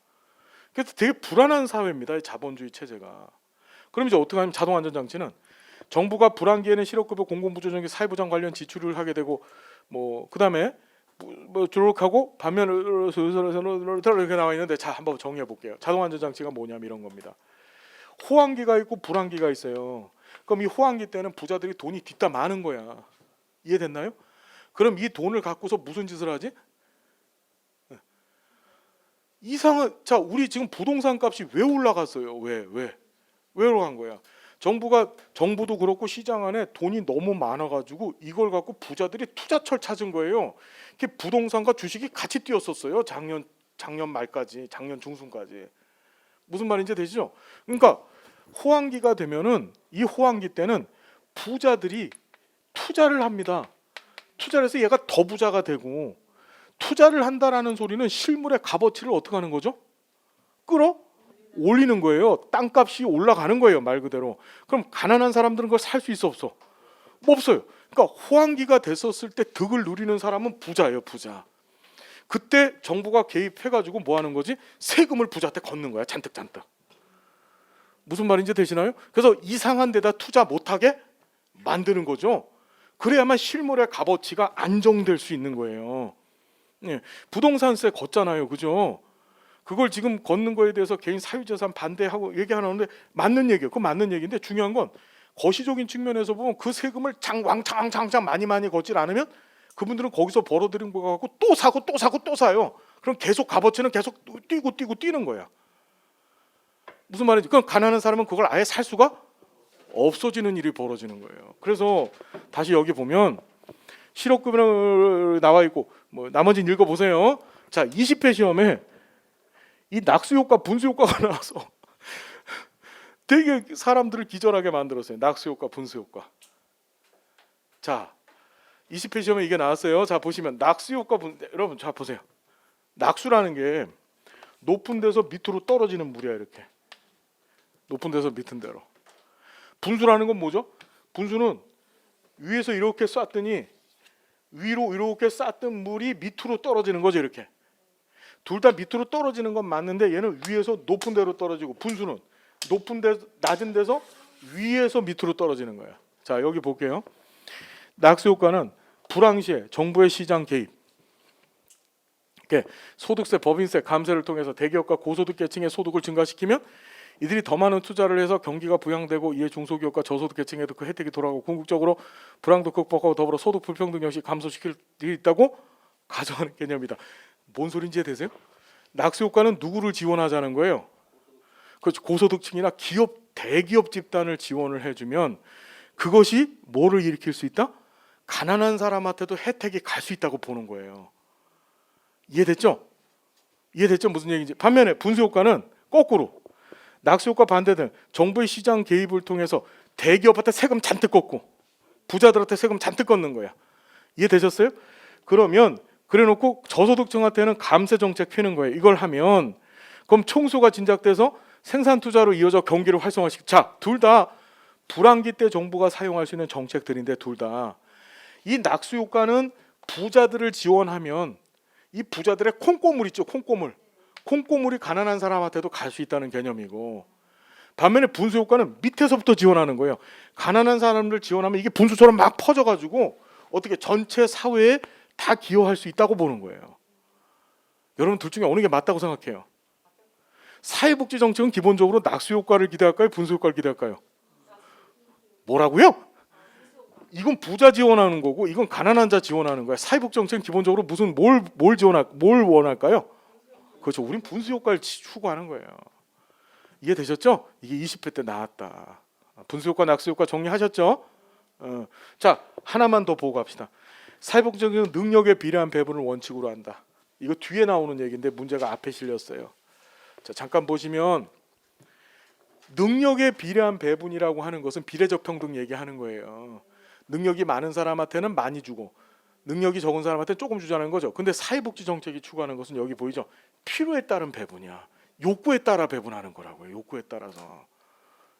그래서 되게 불안한 사회입니다. 이 자본주의 체제가. 그럼 이제 어떻게 하면 자동 안전장치는 정부가 불황기에는 실업급여, 공공부조정기, 사회보장 관련 지출을 하게 되고 뭐 그다음에 뭐 조력하고 반면으로 이렇게 나와 있는데 자 한번 정리해 볼게요. 자동 안전장치가 뭐냐면 이런 겁니다. 호황기가 있고 불황기가 있어요. 그럼 이 호황기 때는 부자들이 돈이 뒤따 많은 거야. 이해됐나요? 그럼 이 돈을 갖고서 무슨 짓을 하지? 이상한. 자, 우리 지금 부동산 값이 왜 올라갔어요? 왜 올라간 거야? 정부도 그렇고 시장 안에 돈이 너무 많아가지고 이걸 갖고 부자들이 투자처를 찾은 거예요. 이게 부동산과 주식이 같이 뛰었었어요. 작년 말까지, 작년 중순까지. 무슨 말인지 되시죠? 그러니까 호황기가 되면은 이 호황기 때는 부자들이 투자를 합니다. 투자를 해서 얘가 더 부자가 되고 투자를 한다라는 소리는 실물의 값어치를 어떻게 하는 거죠? 올리는 거예요. 땅값이 올라가는 거예요, 말 그대로. 그럼 가난한 사람들은 그걸 살 수 있어 없어? 뭐 없어요. 그러니까 호황기가 됐었을 때 득을 누리는 사람은 부자예요, 부자. 그때 정부가 개입해가지고 뭐 하는 거지? 세금을 부자한테 걷는 거야, 잔뜩. 무슨 말인지 되시나요? 그래서 이상한 데다 투자 못하게 만드는 거죠. 그래야만 실물의 값어치가 안정될 수 있는 거예요. 예, 부동산세 걷잖아요, 그죠? 그걸 지금 걷는 거에 대해서 개인 사유재산 반대하고 얘기하는데 맞는 얘기예요. 그건 맞는 얘기인데 중요한 건 거시적인 측면에서 보면 그 세금을 왕창 많이 걷질 않으면 그분들은 거기서 벌어들인 거 갖고 또 사고 사요. 그럼 계속 값어치는 계속 뛰는 거야. 무슨 말인지. 그럼 가난한 사람은 그걸 아예 살 수가 없어지는 일이 벌어지는 거예요. 그래서 다시 여기 보면 실업급여 나와 있고 뭐 나머지는 읽어보세요. 자, 20회 시험에 이 낙수효과, 분수효과가 나와서 되게 사람들을 기절하게 만들었어요. 낙수효과, 분수효과. 자, 20회 시험에 이게 나왔어요. 자, 보시면 낙수효과, 여러분 자 보세요. 낙수라는 게 높은 데서 밑으로 떨어지는 물이야. 이렇게 높은 데서 밑은 데로. 분수라는 건 뭐죠? 분수는 위에서 이렇게 쐈더니 위로 이렇게 쐈던 물이 밑으로 떨어지는 거죠. 이렇게 둘 다 밑으로 떨어지는 건 맞는데 얘는 위에서 높은 데로 떨어지고 분수는 낮은 데서 위에서 밑으로 떨어지는 거야. 자, 여기 볼게요. 낙수 효과는 불황시에 정부의 시장 개입, 소득세, 법인세, 감세를 통해서 대기업과 고소득 계층의 소득을 증가시키면 이들이 더 많은 투자를 해서 경기가 부양되고 이에 중소기업과 저소득 계층에도 그 혜택이 돌아가고 궁극적으로 불황도 극복하고 더불어 소득 불평등 역시 감소시킬 일이 있다고 가정하는 개념이다. 뭔 소린지 이해되세요? 낙수 효과는 누구를 지원하자는 거예요? 그렇죠. 고소득층이나 기업, 대기업 집단을 지원을 해주면 그것이 뭐를 일으킬 수 있다? 가난한 사람한테도 혜택이 갈 수 있다고 보는 거예요. 이해됐죠? 이해됐죠? 무슨 얘기인지. 반면에 분수 효과는 거꾸로 낙수 효과 반대는 정부의 시장 개입을 통해서 대기업한테 세금 잔뜩 걷고 부자들한테 세금 잔뜩 걷는 거야. 이해되셨어요? 그러면 그래놓고 저소득층한테는 감세 정책 펴는 거예요. 이걸 하면 그럼 총수가 진작돼서 생산 투자로 이어져 경기를 활성화시키. 자, 둘 다 불황기 때 정부가 사용할 수 있는 정책들인데 둘 다 이 낙수 효과는 부자들을 지원하면 이 부자들의 콩고물 있죠, 콩고물. 콩고물이 가난한 사람한테도 갈 수 있다는 개념이고, 반면에 분수 효과는 밑에서부터 지원하는 거예요. 가난한 사람들 지원하면 이게 분수처럼 막 퍼져가지고 어떻게 전체 사회에 다 기여할 수 있다고 보는 거예요. 여러분 둘 중에 어느 게 맞다고 생각해요? 사회복지 정책은 기본적으로 낙수 효과를 기대할까요? 분수 효과를 기대할까요? 뭐라고요? 이건 부자 지원하는 거고 이건 가난한 자 지원하는 거야. 사회복지 정책은 기본적으로 무슨 뭘 원할까요? 그렇죠. 우린 분수 효과를 추구하는 거예요. 이해되셨죠? 이게 20회 때 나왔다. 분수 효과, 낙수 효과 정리하셨죠? 자, 하나만 더 보고 갑시다. 사회복지적인 능력에 비례한 배분을 원칙으로 한다. 이거 뒤에 나오는 얘기인데 문제가 앞에 실렸어요. 자, 잠깐 보시면 능력에 비례한 배분이라고 하는 것은 비례적 평등 얘기하는 거예요. 능력이 많은 사람한테는 많이 주고 능력이 적은 사람한테는 조금 주자는 거죠. 근데 사회복지 정책이 추구하는 것은 여기 보이죠? 필요에 따른 배분이야. 욕구에 따라 배분하는 거라고요. 욕구에 따라서.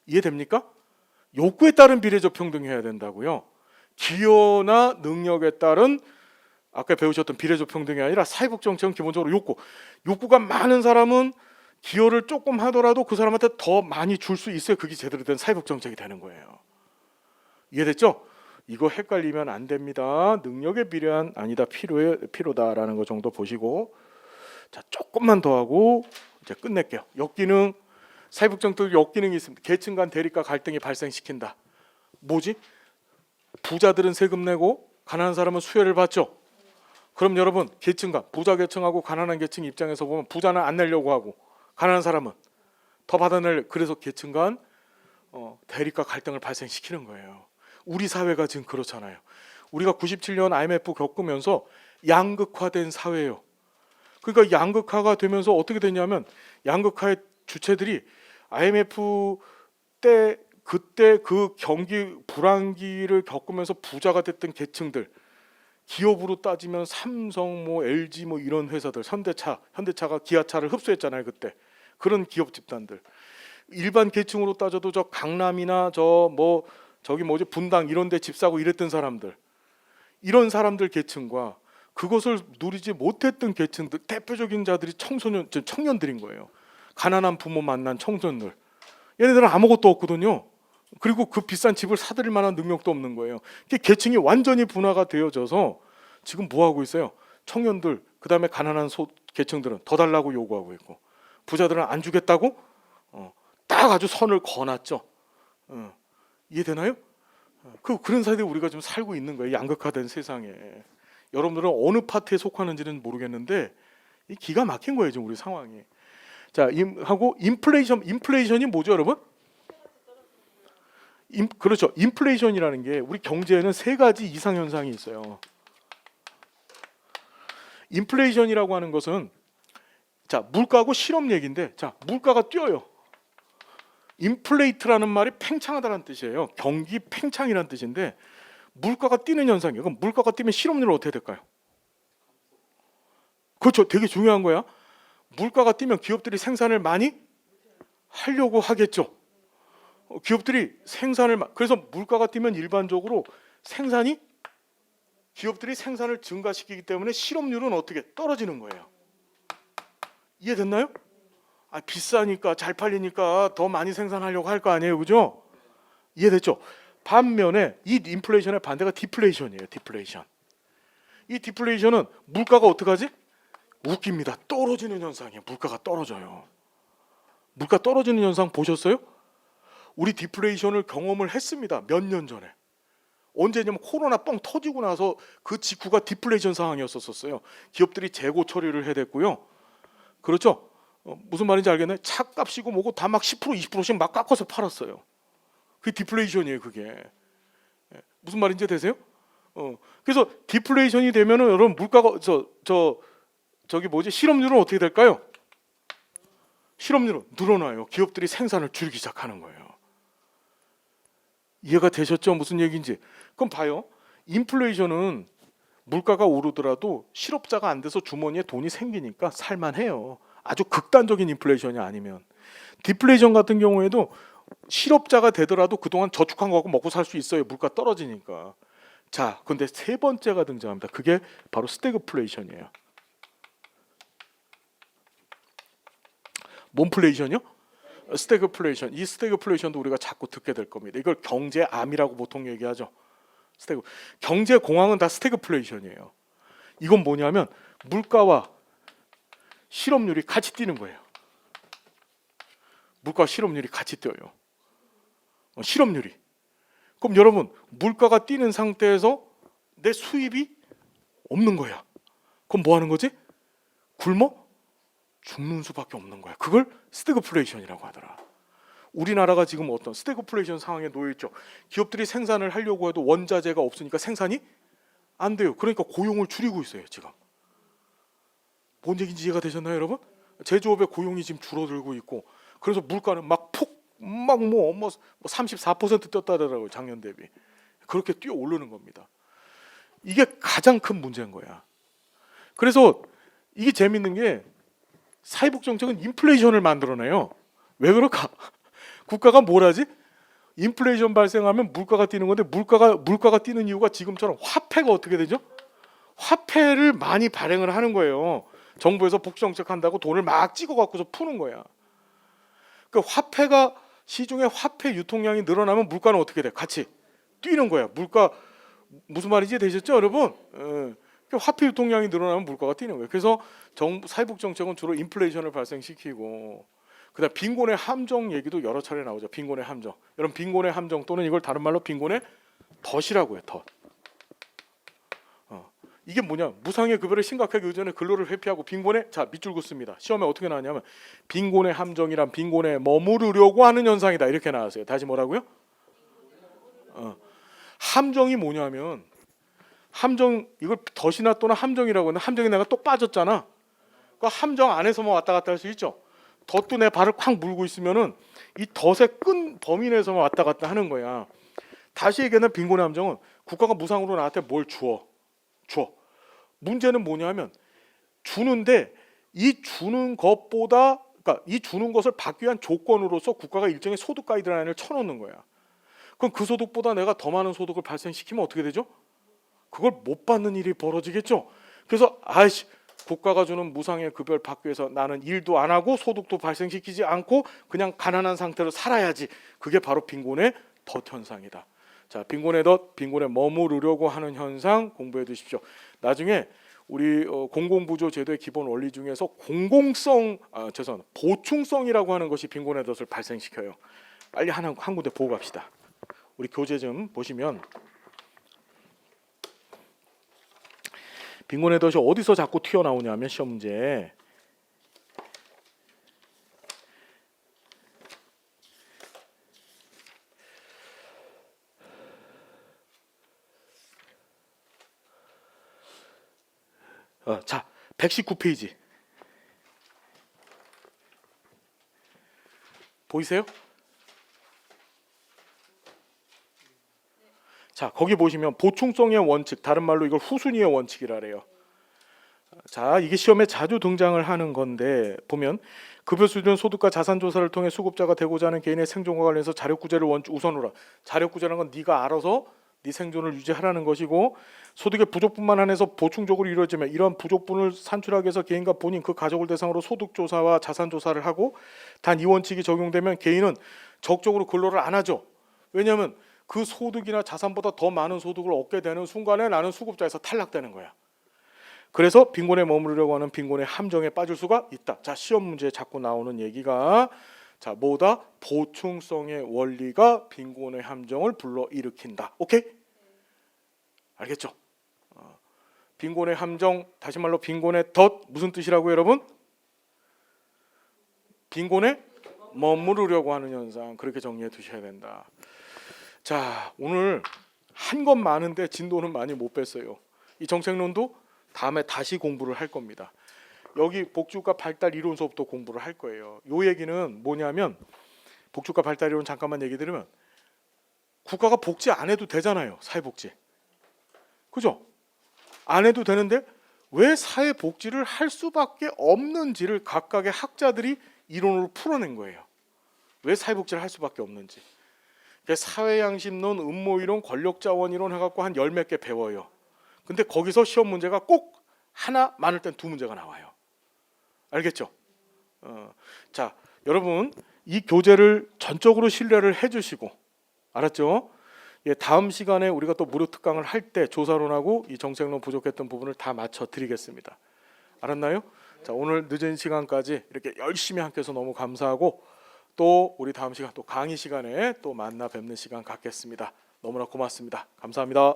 이해됩니까? 욕구에 따른 비례적 평등해야 된다고요. 기여나 능력에 따른 아까 배우셨던 비례적 평등이 아니라 사회복지 정책은 기본적으로 욕구가 많은 사람은 기여를 조금 하더라도 그 사람한테 더 많이 줄 수 있어야 그게 제대로 된 사회복지 정책이 되는 거예요. 이해됐죠? 이거 헷갈리면 안 됩니다. 능력에 비례한 아니다 필요다라는 거 정도 보시고, 자 조금만 더 하고 이제 끝낼게요. 역기능 사회복지 정책 역기능이 있습니다. 계층 간 대립과 갈등이 발생시킨다. 뭐지? 부자들은 세금 내고 가난한 사람은 수혜를 받죠. 그럼 여러분 계층 간 부자 계층하고 가난한 계층 입장에서 보면 부자는 안 내려고 하고 가난한 사람은 더 받아낼. 그래서 계층 간 대립과 갈등을 발생시키는 거예요. 우리 사회가 지금 그렇잖아요. 우리가 97년 IMF 겪으면서 양극화된 사회예요. 그러니까 양극화가 되면서 어떻게 됐냐면 양극화의 주체들이 IMF 때 그때 그 경기 불황기를 겪으면서 부자가 됐던 계층들, 기업으로 따지면 삼성, 뭐 LG, 뭐 이런 회사들, 현대차가 기아차를 흡수했잖아요 그때. 그런 기업 집단들. 일반 계층으로 따져도 저 강남이나 저기 뭐지 분당 이런 데 집 사고 이랬던 사람들, 이런 사람들 계층과 그것을 누리지 못했던 계층들, 대표적인 자들이 청년들인 거예요. 가난한 부모 만난 청년들. 얘네들은 아무것도 없거든요. 그리고 그 비싼 집을 사들일 만한 능력도 없는 거예요. 계층이 완전히 분화가 되어져서 지금 뭐 하고 있어요? 청년들, 그 다음에 가난한 계층들은 더 달라고 요구하고 있고, 부자들은 안 주겠다고 딱 아주 선을 그어놨죠. 이해되나요? 그런 사회에 우리가 지금 살고 있는 거예요. 양극화된 세상에. 여러분들은 어느 파트에 속하는지는 모르겠는데 이 기가 막힌 거예요 지금 우리 상황이. 자, 하고 인플레이션이 뭐죠, 여러분? 그렇죠. 인플레이션이라는 게 우리 경제에는 세 가지 이상 현상이 있어요. 인플레이션이라고 하는 것은 자 물가하고 실업 얘기인데, 자 물가가 뛰어요. 인플레이트라는 말이 팽창하다는 뜻이에요. 경기 팽창이라는 뜻인데 물가가 뛰는 현상이에요. 그럼 물가가 뛰면 실업률은 어떻게 될까요? 그렇죠. 되게 중요한 거야. 물가가 뛰면 기업들이 생산을 많이 하려고 하겠죠. 기업들이 그래서 물가가 뛰면 일반적으로 기업들이 생산을 증가시키기 때문에 실업률은 어떻게 떨어지는 거예요. 이해됐나요? 비싸니까 잘 팔리니까 더 많이 생산하려고 할 거 아니에요, 그죠? 이해됐죠? 반면에 이 인플레이션의 반대가 디플레이션이에요. 디플레이션. 이 디플레이션은 물가가 어떡하지? 웃깁니다. 떨어지는 현상이에요. 물가가 떨어져요. 물가 떨어지는 현상 보셨어요? 우리 디플레이션을 경험을 했습니다. 몇 년 전에. 언제냐면 코로나 뻥 터지고 나서 그 직후가 디플레이션 상황이었었어요. 기업들이 재고 처리를 해야 됐고요. 그렇죠? 무슨 말인지 알겠나요? 차값이고 뭐고 다 막 10% 20%씩 막 깎아서 팔았어요. 그게 디플레이션이에요. 그게. 무슨 말인지 되세요? 그래서 디플레이션이 되면은 여러분 물가가 저기 뭐지? 실업률은 어떻게 될까요? 실업률은 늘어나요. 기업들이 생산을 줄이기 시작하는 거예요. 이해가 되셨죠? 무슨 얘기인지. 그럼 봐요. 인플레이션은 물가가 오르더라도 실업자가 안 돼서 주머니에 돈이 생기니까 살만해요. 아주 극단적인 인플레이션이 아니면. 디플레이션 같은 경우에도 실업자가 되더라도 그동안 저축한 거 갖고 먹고 살 수 있어요. 물가 떨어지니까. 자, 근데 세 번째가 등장합니다. 그게 바로 스태그플레이션이에요. 뭔플레이션이요? 스태그플레이션. 이 스태그플레이션도 우리가 자꾸 듣게 될 겁니다. 이걸 경제암이라고 보통 얘기하죠. 경제 공황은 다 스태그플레이션이에요. 이건 뭐냐면 물가와 실업률이 같이 뛰는 거예요. 물가와 실업률이 같이 뛰어요. 실업률이. 그럼 여러분 물가가 뛰는 상태에서 내 수입이 없는 거야. 그럼 뭐 하는 거지? 굶어 죽는 수밖에 없는 거야. 그걸 스태그플레이션이라고 하더라. 우리나라가 지금 어떤 스태그플레이션 상황에 놓여 있죠. 기업들이 생산을 하려고 해도 원자재가 없으니까 생산이 안 돼요. 그러니까 고용을 줄이고 있어요, 지금. 뭔 얘기인지 이해가 되셨나요, 여러분? 제조업의 고용이 지금 줄어들고 있고, 그래서 물가는 막 34% 뛰었다더라고요, 작년 대비. 그렇게 뛰어 오르는 겁니다. 이게 가장 큰 문제인 거야. 그래서 이게 재밌는 게 사회복 정책은 인플레이션을 만들어내요. 왜 그럴까? 국가가 뭘 하지? 인플레이션 발생하면 물가가 뛰는 건데 물가가 뛰는 이유가 지금처럼 화폐가 어떻게 되죠? 화폐를 많이 발행을 하는 거예요. 정부에서 복지 정책 한다고 돈을 막 찍어 갖고서 푸는 거야. 그 화폐가 시중에 화폐 유통량이 늘어나면 물가는 어떻게 돼? 같이 뛰는 거야. 물가 무슨 말인지 되셨죠, 여러분? 화폐 유통량이 늘어나면 물가가 뛰는 거예요. 그래서 사회복 정책은 주로 인플레이션을 발생시키고, 그다음 빈곤의 함정 얘기도 여러 차례 나오죠. 빈곤의 함정. 여러분 빈곤의 함정 또는 이걸 다른 말로 빈곤의 덫이라고 해요. 덫. 이게 뭐냐? 무상의 급여를 심각하게 의존해 근로를 회피하고 빈곤에 자 밑줄 긋습니다. 시험에 어떻게 나왔냐면 빈곤의 함정이란 빈곤에 머무르려고 하는 현상이다 이렇게 나왔어요. 다시 뭐라고요? 함정이 뭐냐면 함정 이걸 덫이나 또는 함정이라고 하는데 함정이 내가 또 빠졌잖아. 그 함정 안에서만 왔다 갔다 할 수 있죠. 덫도 내 발을 콱 물고 있으면은 이 덫의 끈 범위 내에서만 왔다 갔다 하는 거야. 다시 얘기하면 빈곤의 함정은 국가가 무상으로 나한테 뭘 줘. 문제는 뭐냐면 주는데 이 주는 것보다 그러니까 이 주는 것을 받기 위한 조건으로서 국가가 일정의 소득 가이드라인을 쳐놓는 거야. 그럼 그 소득보다 내가 더 많은 소득을 발생시키면 어떻게 되죠? 그걸 못 받는 일이 벌어지겠죠. 그래서 국가가 주는 무상의 급여를 받기 위해서 나는 일도 안 하고 소득도 발생시키지 않고 그냥 가난한 상태로 살아야지. 그게 바로 빈곤의 덫 현상이다. 자, 빈곤의 덫, 빈곤에 머무르려고 하는 현상 공부해 두십시오. 나중에 우리 공공부조 제도의 기본 원리 중에서 보충성이라고 하는 것이 빈곤의 덫을 발생시켜요. 빨리 한 군데 보고 갑시다. 우리 교재 좀 보시면 빈곤의 덫이 어디서 자꾸 튀어나오냐면 시험 문제 자 119페이지 보이세요? 자 거기 보시면 보충성의 원칙 다른 말로 이걸 후순위의 원칙이라 그래요. 자 이게 시험에 자주 등장을 하는 건데 보면 급여 수준 소득과 자산 조사를 통해 수급자가 되고자 하는 개인의 생존과 관련해서 자력구제를 우선으로 자력구제라는 건 네가 알아서 네 생존을 유지하라는 것이고 소득의 부족분만 한해서 보충적으로 이루어지면 이러한 부족분을 산출하기 위해서 개인과 본인 그 가족을 대상으로 소득조사와 자산조사를 하고 단 이 원칙이 적용되면 개인은 적극적으로 근로를 안 하죠. 왜냐하면 그 소득이나 자산보다 더 많은 소득을 얻게 되는 순간에 나는 수급자에서 탈락되는 거야. 그래서 빈곤에 머무르려고 하는 빈곤의 함정에 빠질 수가 있다. 자, 시험 문제에 자꾸 나오는 얘기가 자, 뭐다? 보충성의 원리가 빈곤의 함정을 불러일으킨다. 오케이? 알겠죠? 빈곤의 함정, 다시 말로 빈곤의 덫, 무슨 뜻이라고요, 여러분? 빈곤에 머무르려고 하는 현상, 그렇게 정리해 두셔야 된다. 자, 오늘 한 건 많은데 진도는 많이 못 뺐어요. 이 정책론도 다음에 다시 공부를 할 겁니다. 여기 복지국가 발달 이론 수업도 공부를 할 거예요. 요 얘기는 뭐냐면, 복지국가 발달 이론 잠깐만 얘기 드리면, 국가가 복지 안 해도 되잖아요. 사회복지. 그죠? 안 해도 되는데 왜 사회복지를 할 수밖에 없는지를 각각의 학자들이 이론으로 풀어낸 거예요. 왜 사회복지를 할 수밖에 없는지. 사회양심론, 음모이론, 권력자원이론 해갖고 한 열 몇 개 배워요. 근데 거기서 시험 문제가 꼭 하나, 많을 땐 두 문제가 나와요. 알겠죠? 자, 여러분 이 교재를 전적으로 신뢰를 해주시고, 알았죠? 예, 다음 시간에 우리가 또 무료 특강을 할 때 조사론하고 이 정책론 부족했던 부분을 다 맞춰 드리겠습니다. 알았나요? 자, 오늘 늦은 시간까지 이렇게 열심히 함께해서 너무 감사하고, 또 우리 다음 시간 또 강의 시간에 또 만나 뵙는 시간 갖겠습니다. 너무나 고맙습니다. 감사합니다.